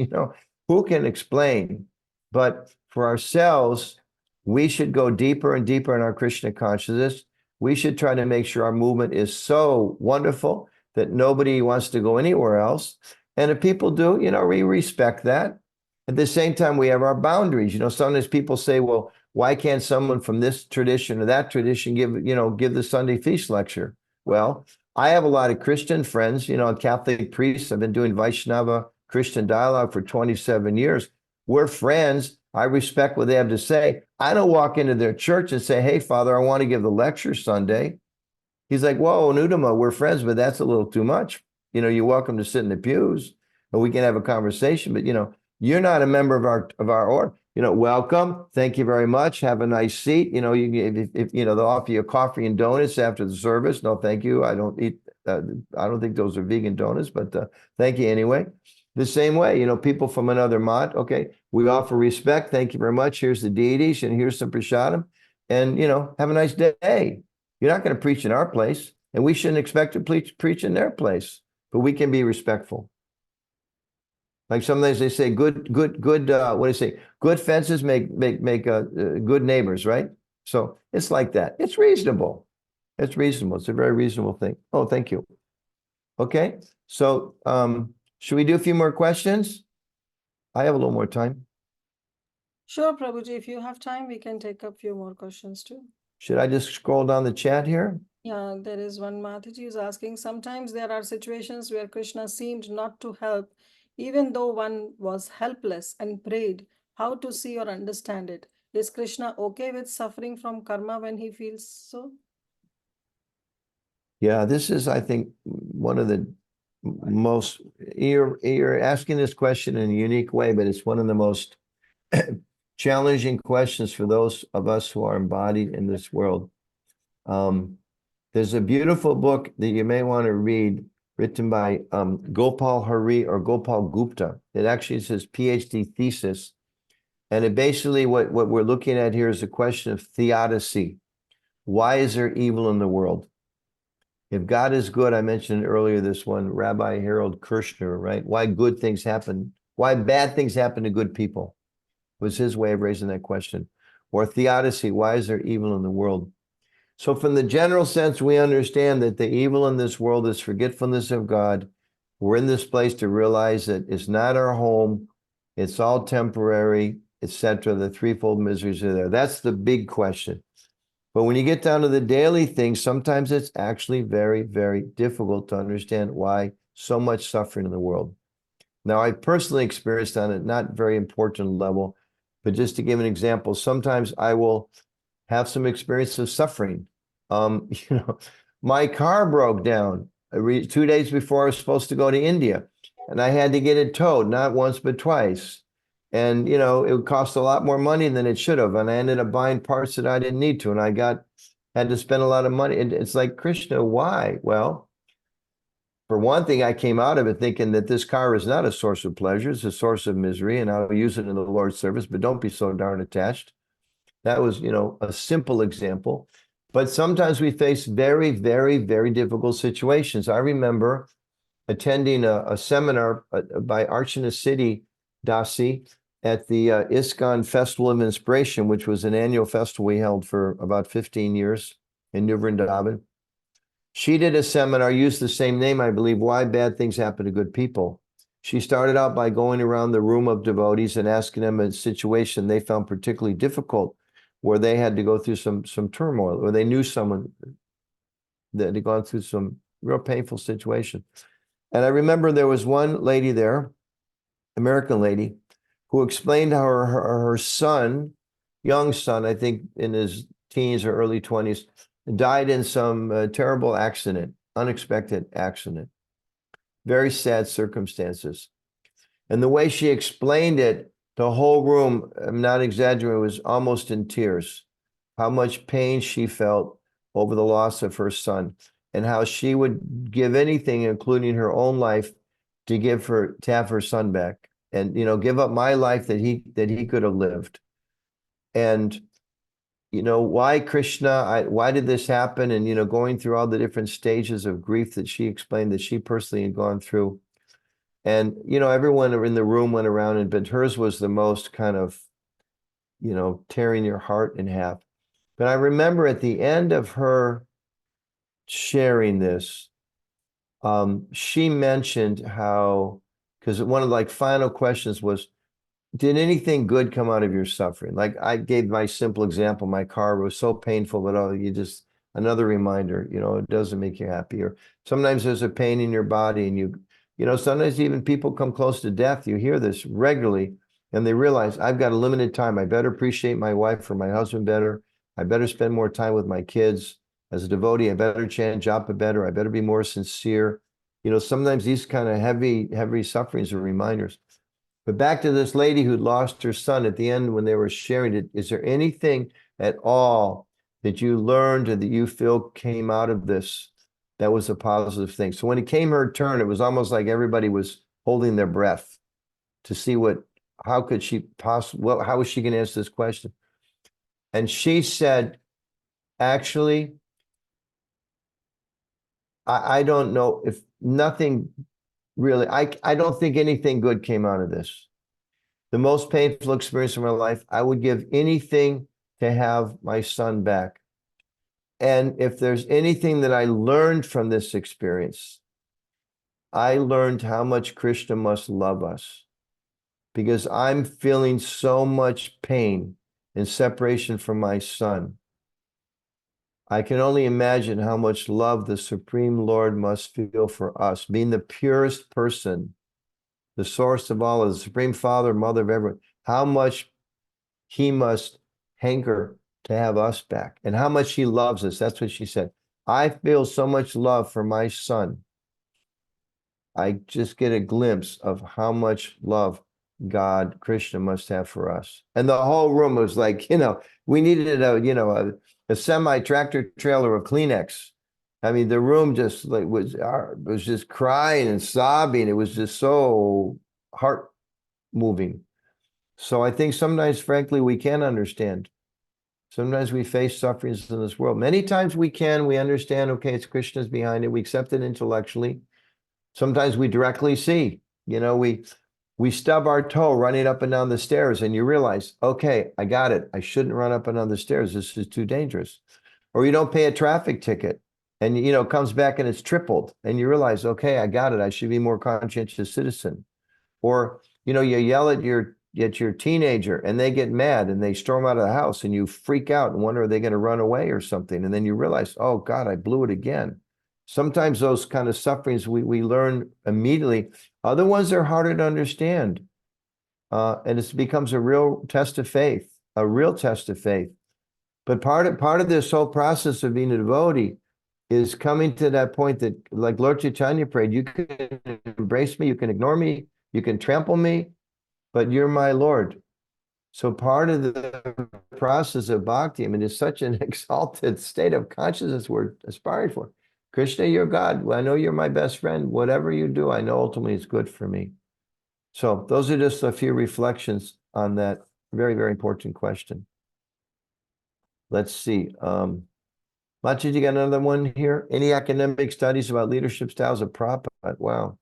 Who can explain? But for ourselves, we should go deeper and deeper in our Krishna consciousness. We should try to make sure our movement is so wonderful that nobody wants to go anywhere else. And if people do, we respect that. At the same time, we have our boundaries. Sometimes people say, well, why can't someone from this tradition or that tradition give the Sunday feast lecture? Well, I have a lot of Christian friends, Catholic priests. I've been doing Vaishnava Christian dialogue for 27 years. We're friends. I respect what they have to say. I don't walk into their church and say, hey, Father, I want to give the lecture Sunday. He's like, whoa, Anuttama, we're friends, but that's a little too much. You're welcome to sit in the pews, or we can have a conversation, but you're not a member of our order. Welcome. Thank you very much. Have a nice seat. If they'll offer you coffee and donuts after the service. No, thank you. I don't eat. I don't think those are vegan donuts, but thank you anyway. The same way, people from another mat. Okay, we offer respect. Thank you very much. Here's the deities, and here's some prasadam, and have a nice day. You're not going to preach in our place, and we shouldn't expect to preach in their place. But we can be respectful. Like sometimes they say, good. What do you say? Good fences make good neighbors, right? So it's like that. It's reasonable. It's reasonable. It's a very reasonable thing. Oh, thank you. Okay, so should we do a few more questions? I have a little more time. Sure, Prabhuji. If you have time, we can take a few more questions too. Should I just scroll down the chat here? Yeah, there is one. Mataji is asking, sometimes there are situations where Krishna seemed not to help, even though one was helpless and prayed. How to see or understand it? Is Krishna okay with suffering from karma when he feels so? Yeah, this is, I think, one of the most, you're asking this question in a unique way, but it's one of the most challenging questions for those of us who are embodied in this world. There's a beautiful book that you may want to read, written by Gopal Hari or Gopal Gupta. It actually is his PhD thesis. And it basically, what we're looking at here is a question of theodicy. Why is there evil in the world? If God is good, I mentioned earlier this one, Rabbi Harold Kirshner, right? Why good things happen, why bad things happen to good people was his way of raising that question. Or theodicy, why is there evil in the world? So from the general sense, we understand that the evil in this world is forgetfulness of God. We're in this place to realize that it's not our home. It's all temporary, etc. The threefold miseries are there. That's the big question. But when you get down to the daily things, sometimes it's actually very, very difficult to understand why so much suffering in the world. Now, I personally experienced on a not very important level, but just to give an example, sometimes I will have some experience of suffering. My car broke down 2 days before I was supposed to go to India, and I had to get it towed, not once, but twice. And, you know, it would cost a lot more money than it should have. And I ended up buying parts that I didn't need to. And had to spend a lot of money. It's like, Krishna, why? Well, for one thing, I came out of it thinking that this car is not a source of pleasure, it's a source of misery, and I'll use it in the Lord's service, but don't be so darn attached. That was, you know, a simple example. But sometimes we face very, very, very difficult situations. I remember attending a seminar by Archana Siddhi Dasi at the ISKCON Festival of Inspiration, which was an annual festival we held for about 15 years in New Vrindavan. She did a seminar, used the same name, I believe, Why Bad Things Happen to Good People. She started out by going around the room of devotees and asking them a situation they found particularly difficult, where they had to go through some turmoil, or they knew someone that had gone through some real painful situation. And I remember there was one lady there, American lady, who explained how her son, young son, I think in his teens or early 20s, died in some terrible accident, unexpected accident, very sad circumstances. And the way she explained it, the whole room, I'm not exaggerating, was almost in tears, how much pain she felt over the loss of her son, and how she would give anything, including her own life, to have her son back, and, you know, give up my life that he could have lived. And, you know, why, Krishna, why did this happen? And, you know, going through all the different stages of grief that she explained that she personally had gone through. And, you know, everyone in the room went around, but hers was the most kind of, you know, tearing your heart in half. But I remember at the end of her sharing this, she mentioned how, because one of the final questions was, did anything good come out of your suffering? Like, I gave my simple example, my car was so painful, but another reminder, you know, it doesn't make you happy. Or sometimes there's a pain in your body, and you know, sometimes even people come close to death. You hear this regularly, and they realize, I've got a limited time. I better appreciate my wife or my husband better. I better spend more time with my kids. As a devotee, I better chant japa better. I better be more sincere. You know, sometimes these kind of heavy sufferings are reminders. But back to this lady who lost her son at the end when they were sharing it, is there anything at all that you learned or that you feel came out of this that was a positive thing? So when it came her turn, it was almost like everybody was holding their breath to see how was she going to answer this question? And she said, actually, I don't know, if nothing really, I don't think anything good came out of this. The most painful experience of my life, I would give anything to have my son back. And if there's anything that I learned from this experience, I learned how much Krishna must love us, because I'm feeling so much pain and separation from my son. I can only imagine how much love the Supreme Lord must feel for us, being the purest person, the source of all, the Supreme Father, Mother of everyone, how much he must hanker to have us back, and how much he loves us. That's what she said. I feel so much love for my son. I just get a glimpse of how much love God, Krishna, must have for us. And the whole room was like, you know, we needed a semi-tractor trailer of Kleenex. I mean, the room just was just crying and sobbing. It was just so heart moving. So I think sometimes, frankly, we can understand. Sometimes we face sufferings in this world. Many times we understand, okay, it's Krishna's behind it. We accept it intellectually. Sometimes we directly see, you know, we stub our toe running up and down the stairs, and you realize, okay, I got it. I shouldn't run up and down the stairs. This is too dangerous. Or you don't pay a traffic ticket, and, you know, comes back and it's tripled, and you realize, okay, I got it. I should be more conscientious citizen. Or, you know, you yell at your teenager, and they get mad and they storm out of the house, and you freak out and wonder, are they going to run away or something? And then you realize, oh God, I blew it again. Sometimes those kind of sufferings we learn immediately. Other ones are harder to understand. And it becomes a real test of faith, But part of this whole process of being a devotee is coming to that point that, like Lord Chaitanya prayed, you can embrace me, you can ignore me, you can trample me, but you're my Lord. So part of the process of bhakti, I mean, it's such an exalted state of consciousness we're aspiring for. Krishna, you're God. Well, I know you're my best friend. Whatever you do, I know ultimately it's good for me. So those are just a few reflections on that very, very important question. Let's see. Machi, you got another one here? Any academic studies about leadership styles of Prabhupada? Wow.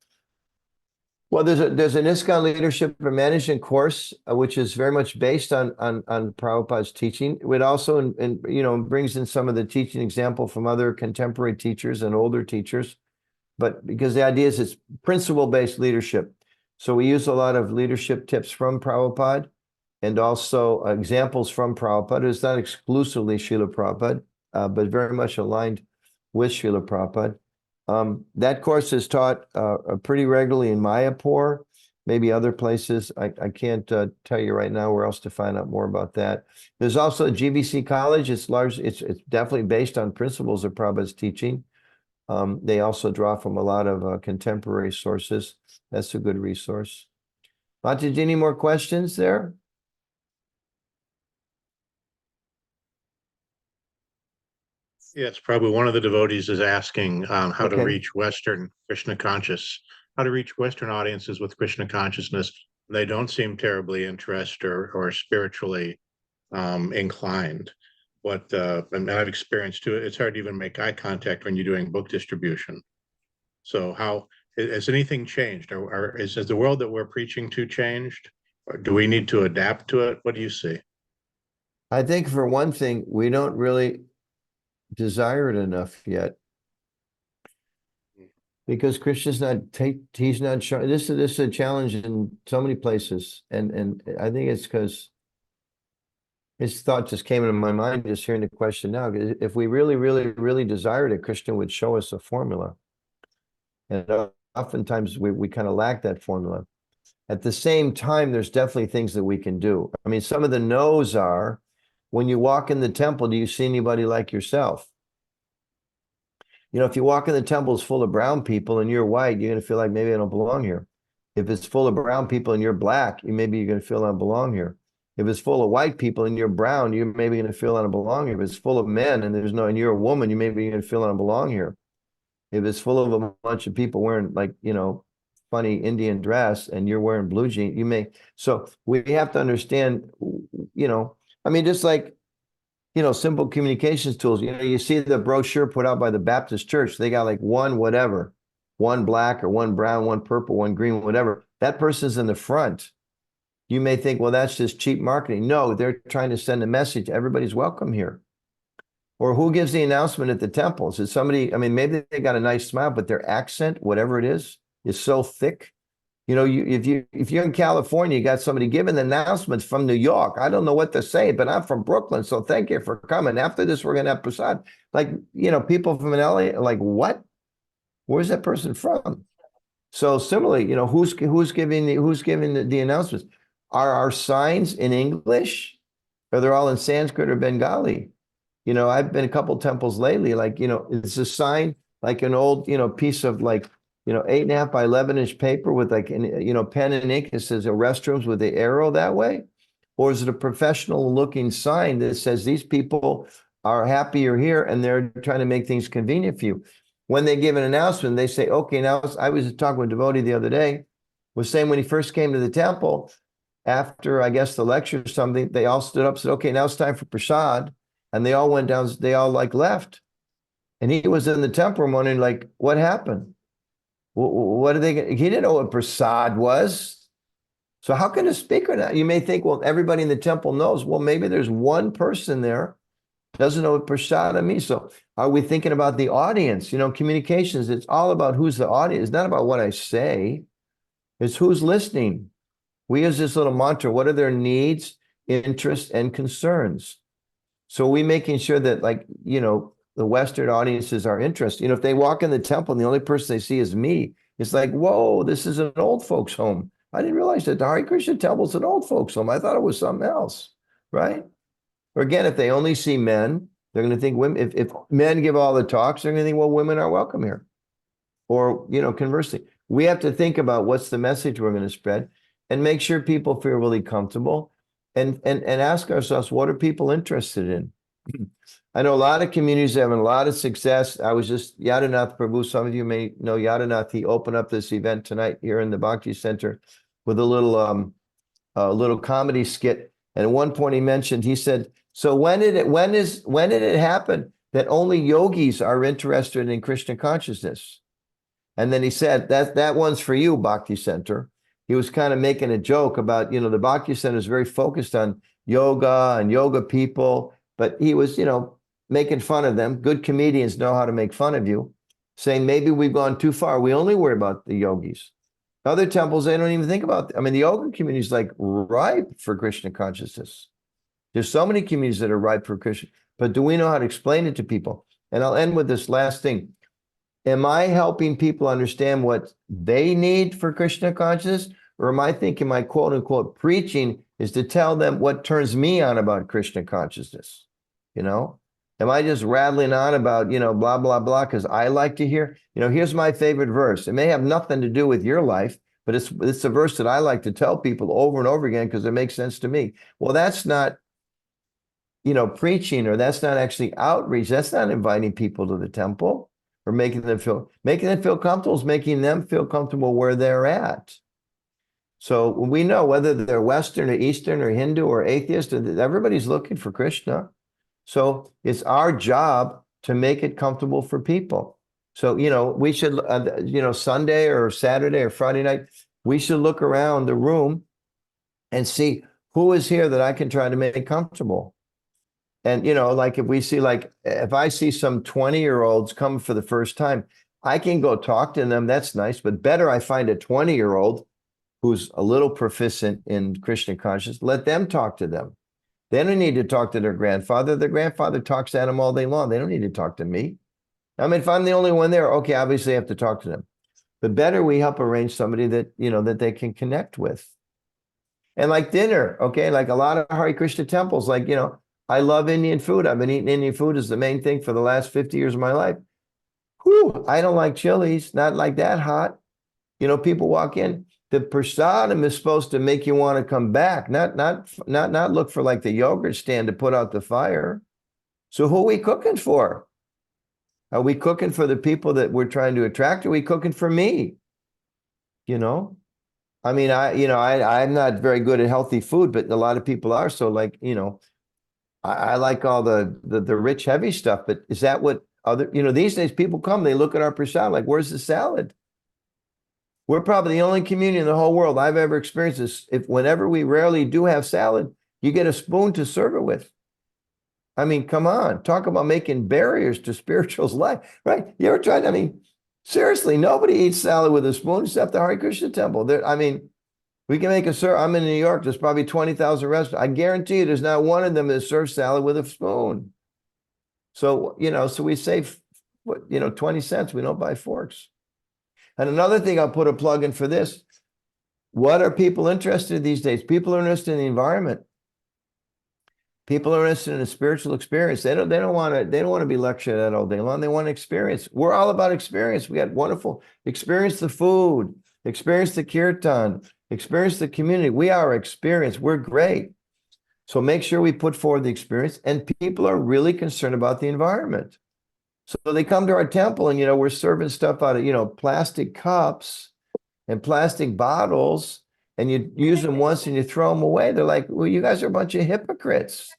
Well, there's an ISKCON leadership and management course, which is very much based on Prabhupada's teaching. It also, brings in some of the teaching example from other contemporary teachers and older teachers. But because the idea is it's principle-based leadership. So we use a lot of leadership tips from Prabhupada and also examples from Prabhupada. It's not exclusively Srila Prabhupada, but very much aligned with Srila Prabhupada. That course is taught pretty regularly in Mayapur, maybe other places. I can't tell you right now where else to find out more about that. There's also GBC College. It's definitely based on principles of Prabhupada's teaching. They also draw from a lot of contemporary sources. That's a good resource. Mataji, any more questions there? Yes, probably one of the devotees is asking how to Okay. reach Western Krishna conscious, how to reach Western audiences with Krishna consciousness. They don't seem terribly interested or spiritually inclined. And I've experienced too, it's hard to even make eye contact when you're doing book distribution. So how has anything changed? Or is the world that we're preaching to changed? Or do we need to adapt to it? What do you see? I think for one thing, we don't really desire it enough yet. Because Krishna's he's not showing. This is a challenge in so many places. And I think it's because his thought just came into my mind just hearing the question now. If we really, really, really desired it, Krishna would show us a formula. And oftentimes we kind of lack that formula. At the same time, there's definitely things that we can do. I mean, some of the no's are, when you walk in the temple, do you see anybody like yourself? If you walk in the temple, it's full of brown people and you're white, you're going to feel like maybe I don't belong here. If it's full of brown people and you're black, maybe you're going to feel I don't belong here. If it's full of white people and you're brown, you're maybe going to feel I don't belong here. If it's full of men and and you're a woman, you maybe going to feel I don't belong here. If it's full of a bunch of people wearing funny Indian dress and you're wearing blue jeans, you may. So we have to understand, just like, simple communications tools. You see the brochure put out by the Baptist church, they got like one whatever, one black or one brown, one purple, one green, whatever. That person's in the front. You may think, well, that's just cheap marketing. No, they're trying to send a message. Everybody's welcome here. Or who gives the announcement at the temples? Is somebody, maybe they got a nice smile, but their accent, whatever it is so thick. If you're in California, you got somebody giving the announcements from New York. I don't know what to say, but I'm from Brooklyn, so thank you for coming. After this, we're gonna have prasad. People from LA are like, what? Where's that person from? So similarly, who's giving the announcements? Are our signs in English? Or they're all in Sanskrit or Bengali? I've been a couple temples lately. It's a sign like an old, piece of 8.5 by 11-inch paper with pen and ink. It says restrooms with the arrow that way. Or is it a professional looking sign that says these people are happy you're here and they're trying to make things convenient for you? When they give an announcement, they say, okay, now I was talking with a devotee the other day, was saying when he first came to the temple, after I guess the lecture or something, they all stood up and said, okay, now it's time for prasad. And they all went down, they all left. And he was in the temple wondering what happened? What are they? He didn't know what prasad was. So how can a speaker not? You may think, well, everybody in the temple knows. Well, maybe there's one person there doesn't know what prasad means. So are we thinking about the audience? Communications, it's all about who's the audience. It's not about what I say. It's who's listening. We use this little mantra. What are their needs, interests, and concerns? So we making sure that the Western audiences are interested. If they walk in the temple and the only person they see is me, it's like, whoa, this is an old folks' home. I didn't realize that the Hare Krishna temple is an old folks' home. I thought it was something else, right? Or again, if they only see men, they're going to think women. If men give all the talks, they're going to think, well, women are welcome here. Or conversely, we have to think about what's the message we're going to spread. and make sure people feel really comfortable, and ask ourselves, what are people interested in? I know a lot of communities having a lot of success. I was just Yadanath Prabhu. Some of you may know Yadanath. He opened up this event tonight here in the Bhakti Center with a little comedy skit. And at one point he mentioned, he said, so when did it happen that only yogis are interested in Krishna consciousness? And then he said, that one's for you, Bhakti Center. He was kind of making a joke about, the Bhakti Center is very focused on yoga and yoga people, but he was, making fun of them. Good comedians know how to make fun of you, saying maybe we've gone too far. We only worry about the yogis. Other temples, they don't even think about, the yoga community is like ripe for Krishna consciousness. There's so many communities that are ripe for Krishna, but do we know how to explain it to people? And I'll end with this last thing. Am I helping people understand what they need for Krishna consciousness? Or am I thinking my quote unquote preaching is to tell them what turns me on about Krishna consciousness? Am I just rattling on about, blah, blah, blah, because I like to hear, here's my favorite verse. It may have nothing to do with your life, but it's a verse that I like to tell people over and over again because it makes sense to me. Well, that's not, preaching, or that's not actually outreach. That's not inviting people to the temple or making them feel comfortable, is making them feel comfortable where they're at. So we know whether they're Western or Eastern or Hindu or atheist, everybody's looking for Krishna. So it's our job to make it comfortable for people. So, we should, Sunday or Saturday or Friday night, we should look around the room and see who is here that I can try to make comfortable. And, like if I see some 20-year-olds come for the first time, I can go talk to them. That's nice. But better I find a 20-year-old who's a little proficient in Krishna consciousness, let them talk to them. They don't need to talk to their grandfather. Their grandfather talks to them all day long. They don't need to talk to me. If I'm the only one there, okay, obviously I have to talk to them. But better we help arrange somebody that, that they can connect with. And like dinner, okay, like a lot of Hare Krishna temples, like, I love Indian food. I've been eating Indian food as the main thing for the last 50 years of my life. Whew, I don't like chilies, not like that hot. People walk in. The prasadam is supposed to make you want to come back, not look for like the yogurt stand to put out the fire. So who are we cooking for? Are we cooking for the people that we're trying to attract? Or are we cooking for me? I'm not very good at healthy food, but a lot of people are. So like, I like all the rich, heavy stuff, but is that what these days people come, they look at our prasad, like, where's the salad? We're probably the only community in the whole world I've ever experienced this. Whenever we rarely do have salad, you get a spoon to serve it with. Come on, talk about making barriers to spiritual's life, right? You ever tried? Seriously, nobody eats salad with a spoon except the Hare Krishna temple. We can make I'm in New York, there's probably 20,000 restaurants. I guarantee you there's not one of them that serves salad with a spoon. So, so we save, 20 cents. We don't buy forks. And another thing, I'll put a plug in for this. What are people interested in these days? People are interested in the environment. People are interested in a spiritual experience. They don't want to be lectured at all day long. They want to experience. We're all about experience. We got wonderful experience the food, experience the kirtan, experience the community. We are experience. We're great. So make sure we put forward the experience, and people are really concerned about the environment. So they come to our temple and, we're serving stuff out of, plastic cups and plastic bottles, and you use them once and you throw them away. They're like, well, you guys are a bunch of hypocrites.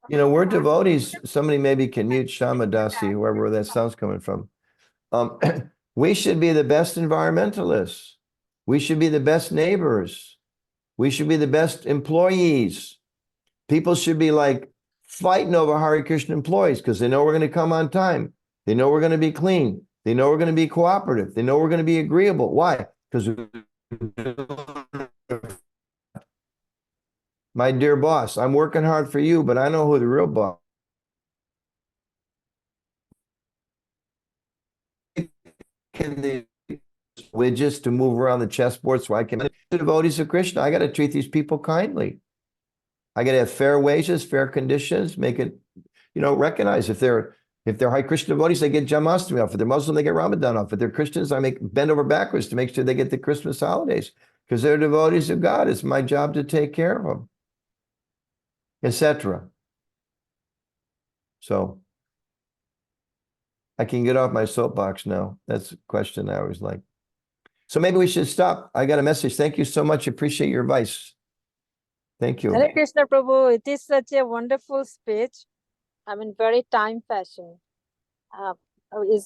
We're devotees. Somebody maybe can mute Shama Dasi, whoever that sound's coming from. We should be the best environmentalists. We should be the best neighbors. We should be the best employees. People should be like fighting over Hare Krishna employees because they know we're going to come on time. They know we're going to be clean. They know we're going to be cooperative. They know we're going to be agreeable. Why? Because my dear boss, I'm working hard for you, but I know who the real boss is. Widgets to move around the chessboard so I can the devotees of Krishna. I got to treat these people kindly. I got to have fair wages, fair conditions, make it, recognize if they're Hare Krishna devotees, they get Janmashtami off. If they're Muslim, they get Ramadan off. If they're Christians, I bend over backwards to make sure they get the Christmas holidays. because they're devotees of God. It's my job to take care of them, etc. So I can get off my soapbox now. That's a question I always like. So maybe we should stop. I got a message. Thank you so much. Appreciate your advice. Thank you. Hare Krishna Prabhu, it is such a wonderful speech. I mean, very time fashion.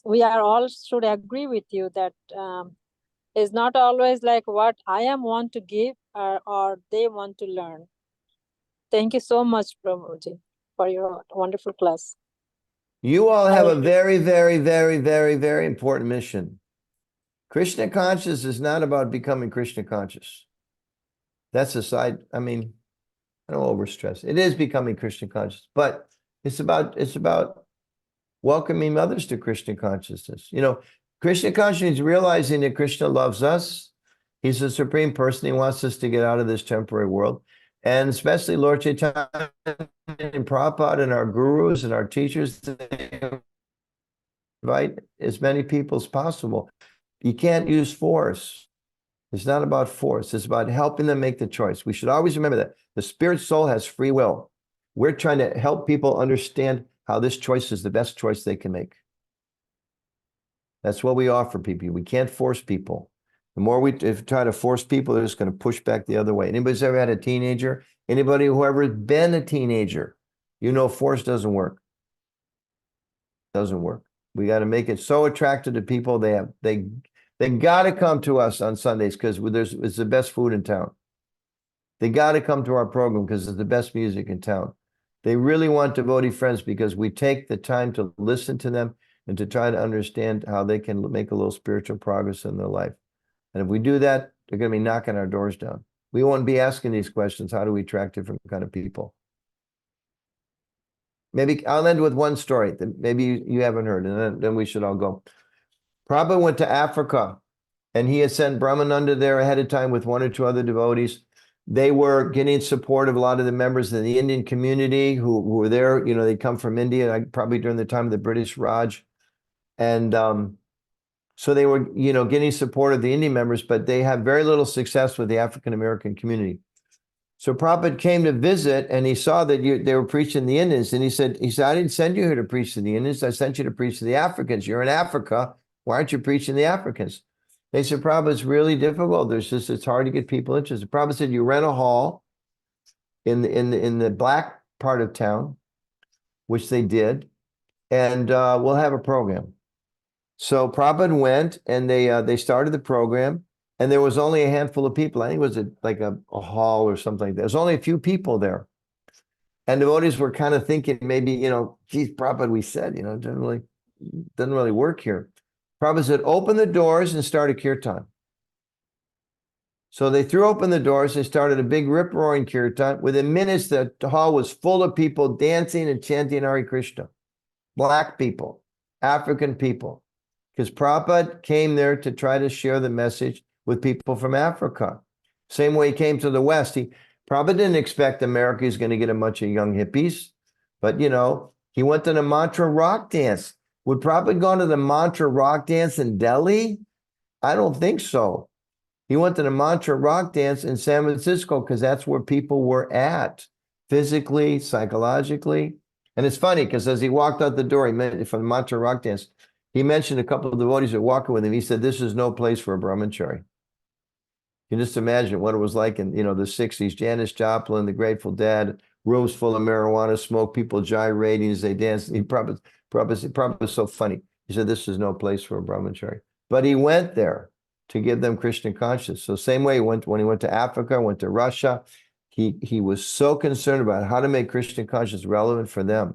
We are all should agree with you that it's not always like what I am want to give or they want to learn. Thank you so much, Prabhuji, for your wonderful class. You all have a very, very, very, very, very important mission. Krishna conscious is not about becoming Krishna conscious. That's a side. I mean, I don't overstress. It is becoming Krishna conscious, but it's about welcoming others to Krishna consciousness. You know, Krishna consciousness is realizing that Krishna loves us. He's the supreme person. He wants us to get out of this temporary world. And especially Lord Chaitanya and Prabhupada and our gurus and our teachers, invite as many people as possible. You can't use force. It's not about force. It's about helping them make the choice. We should always remember that the spirit soul has free will. We're trying to help people understand how this choice is the best choice they can make. That's what we offer people. We can't force people. The more we try to force people, they're just going to push back the other way. Anybody's ever had a teenager? Anybody who ever been a teenager? You know, force doesn't work. Doesn't work. We got to make it so attractive to people. They got to come to us on Sundays because it's the best food in town. They got to come to our program because it's the best music in town. They really want devotee friends because we take the time to listen to them and to try to understand how they can make a little spiritual progress in their life. And if we do that, they're going to be knocking our doors down. We won't be asking these questions. How do we attract different kind of people? Maybe I'll end with one story that maybe you haven't heard, and then we should all go. Prabhupada went to Africa, and he had sent Brahmananda there ahead of time with one or two other devotees. They were getting support of a lot of the members of the Indian community who were there. You know, they come from India, probably during the time of the British Raj. And so they were, you know, getting support of the Indian members, but they had very little success with the African-American community. So Prabhupada came to visit, and he saw that they were preaching the Indians. And he said, I didn't send you here to preach to the Indians. I sent you to preach to the Africans. You're in Africa. Why aren't you preaching the Africans? They said, Prabhupada, it's really difficult. It's hard to get people interested. Prabhupada said, you rent a hall in the black part of town, which they did, and we'll have a program. So Prabhupada went, and they started the program, and there was only a handful of people. I think it was like a hall or something like that. There was only a few people there. And devotees were kind of thinking maybe, you know, geez, Prabhupada, we said, you know, it doesn't really work here. Prabhupada said, open the doors and start a kirtan. So they threw open the doors and started a big rip-roaring kirtan. Within minutes, the hall was full of people dancing and chanting Hare Krishna. Black people, African people. Because Prabhupada came there to try to share the message with people from Africa. Same way he came to the West. Prabhupada didn't expect America was going to get a bunch of young hippies. But, you know, he went to the mantra rock dance. Would Prabhupada go to the mantra rock dance in Delhi? I don't think so. He went to the mantra rock dance in San Francisco because that's where people were at, physically, psychologically. And it's funny because as he walked out the door, from the mantra rock dance, he mentioned a couple of devotees that were walking with him. He said, this is no place for a brahmachari. You can just imagine what it was like in, you know, the 60s. Janis Joplin, the Grateful Dead, rooms full of marijuana smoke, people gyrating as they danced. Prabhupada was so funny. He said, this is no place for a brahmachari. But he went there to give them Krishna consciousness. So same way when he went to Africa, went to Russia, he was so concerned about how to make Krishna consciousness relevant for them.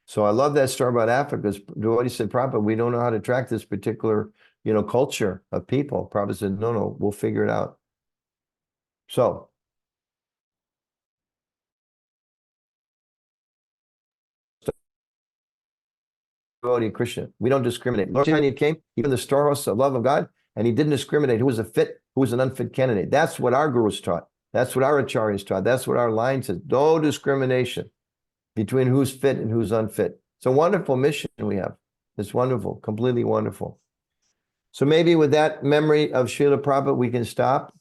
So I love that story about Africa. Devotee said, Prabhupada, we don't know how to track this particular, you know, culture of people. Prabhupada said, no, we'll figure it out. So devotee Krishna, we don't discriminate. Lord Chaitanya came, even the storehouse of love of God, and he didn't discriminate who was a fit, who was an unfit candidate. That's what our gurus taught. That's what our acharyas taught. That's what our line says. No discrimination between who's fit and who's unfit. It's a wonderful mission we have. It's wonderful, completely wonderful. So maybe with that memory of Srila Prabhupada, we can stop.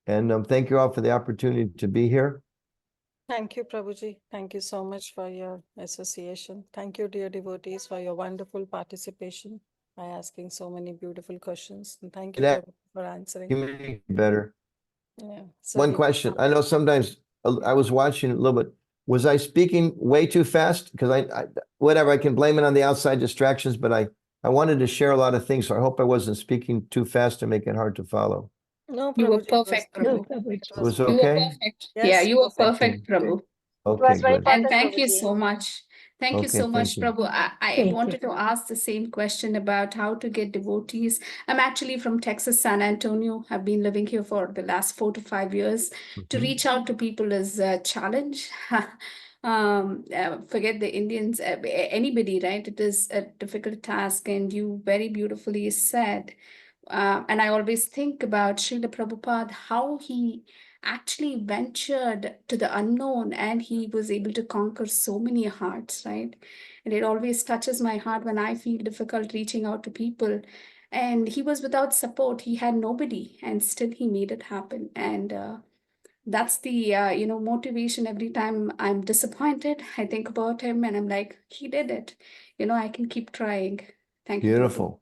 And thank you all for the opportunity to be here. Thank you, Prabhuji. Thank you so much for your association. Thank you, dear devotees, for your wonderful participation by asking so many beautiful questions. And thank you, That- Prabhuji, for answering. Community better. Yeah. So One we- question. I know sometimes I was watching a little bit. Was I speaking way too fast? Because whatever, I can blame it on the outside distractions, but I wanted to share a lot of things. So I hope I wasn't speaking too fast to make it hard to follow. No, You were Prabhuji, it was perfect, perfect. Prabhu. It It was You were okay? perfect. Yes, Yeah, you were perfect. perfect, Prabhu. It Okay, was very good. And perfect, thank you Prabhuji. so much. Thank you Okay, so much, thank you. Prabhu. I Thank you. wanted to ask the same question about how to get devotees. I'm actually from Texas, San Antonio. I've been living here for the last 4 to 5 years. To Mhm. reach out to people is a challenge. Forget the Indians, anybody, right? It is a difficult task, and you very beautifully said. And I always think about Srila Prabhupada, how he actually ventured to the unknown and he was able to conquer so many hearts, right? And it always touches my heart when I feel difficult reaching out to people. And he was without support, he had nobody, and still he made it happen. And that's the motivation. Every time I'm disappointed, I think about him and I'm like, he did it. I can keep trying. Thank you, Prabhu. Beautiful.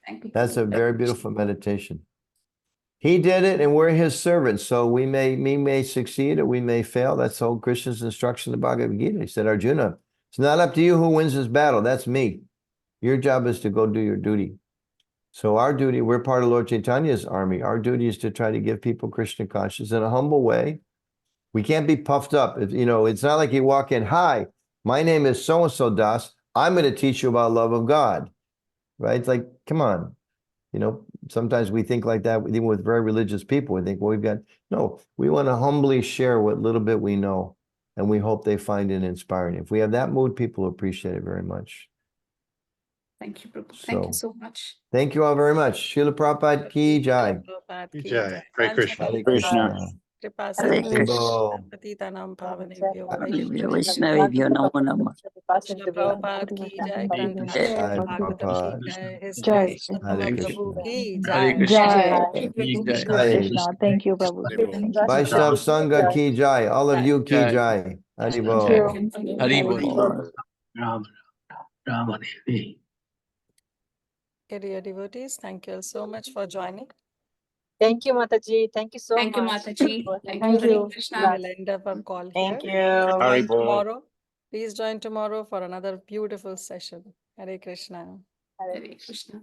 Thank you, That's a Prabhu. very beautiful meditation. He did it and we're his servants. So we may succeed or we may fail. That's all Krishna's instruction in the Bhagavad Gita. He said, Arjuna, it's not up to you who wins this battle. That's me. Your job is to go do your duty. So our duty, we're part of Lord Chaitanya's army. Our duty is to try to give people Krishna consciousness in a humble way. We can't be puffed up. It's not like you walk in, hi, my name is so-and-so Das. I'm going to teach you about love of God, right? It's like, come on. Sometimes we think like that, even with very religious people. We think, well, no, we want to humbly share what little bit we know, and we hope they find it inspiring. If we have that mood, people appreciate it very much. Thank you, Prabhu. Thank you So, so much. thank you all very much. Srila Prabhupada Ki Jai. Prabhupada Ki ki jai. jai. Hare Krishna. Hare Krishna. Krishna. Kripa Hare sindhu Krishna. patitanam pavanebhyo Vaishnavebhyo vaishnavebhyo Vaishnavebhyo Namo Namah. Srila Prabhupada ki jai, Granth Jai. Jai Bhagavatam ki Prabhupada. jai, His Jai. Grace Hare Uttama Krishna. Prabhu ki Hare jai. Krishna. Thank you, Prabhu. Jai. Thank you, Prabhu. Thank you. Vaishnav Sangha Ki Jai. All of you Ki Jai. Jai. Haribol. Thank you, Prabhu. Haribol. Ram Devi. Okay, dear devotees, thank you all so much for joining. Thank you, Mataji. Thank you so Thank you, much. Mataji. Thank Thank you, Hare you. We Krishna. will end up our call Thank here. you. Join tomorrow. Please join tomorrow for another beautiful session. Hare Krishna. Hare Krishna.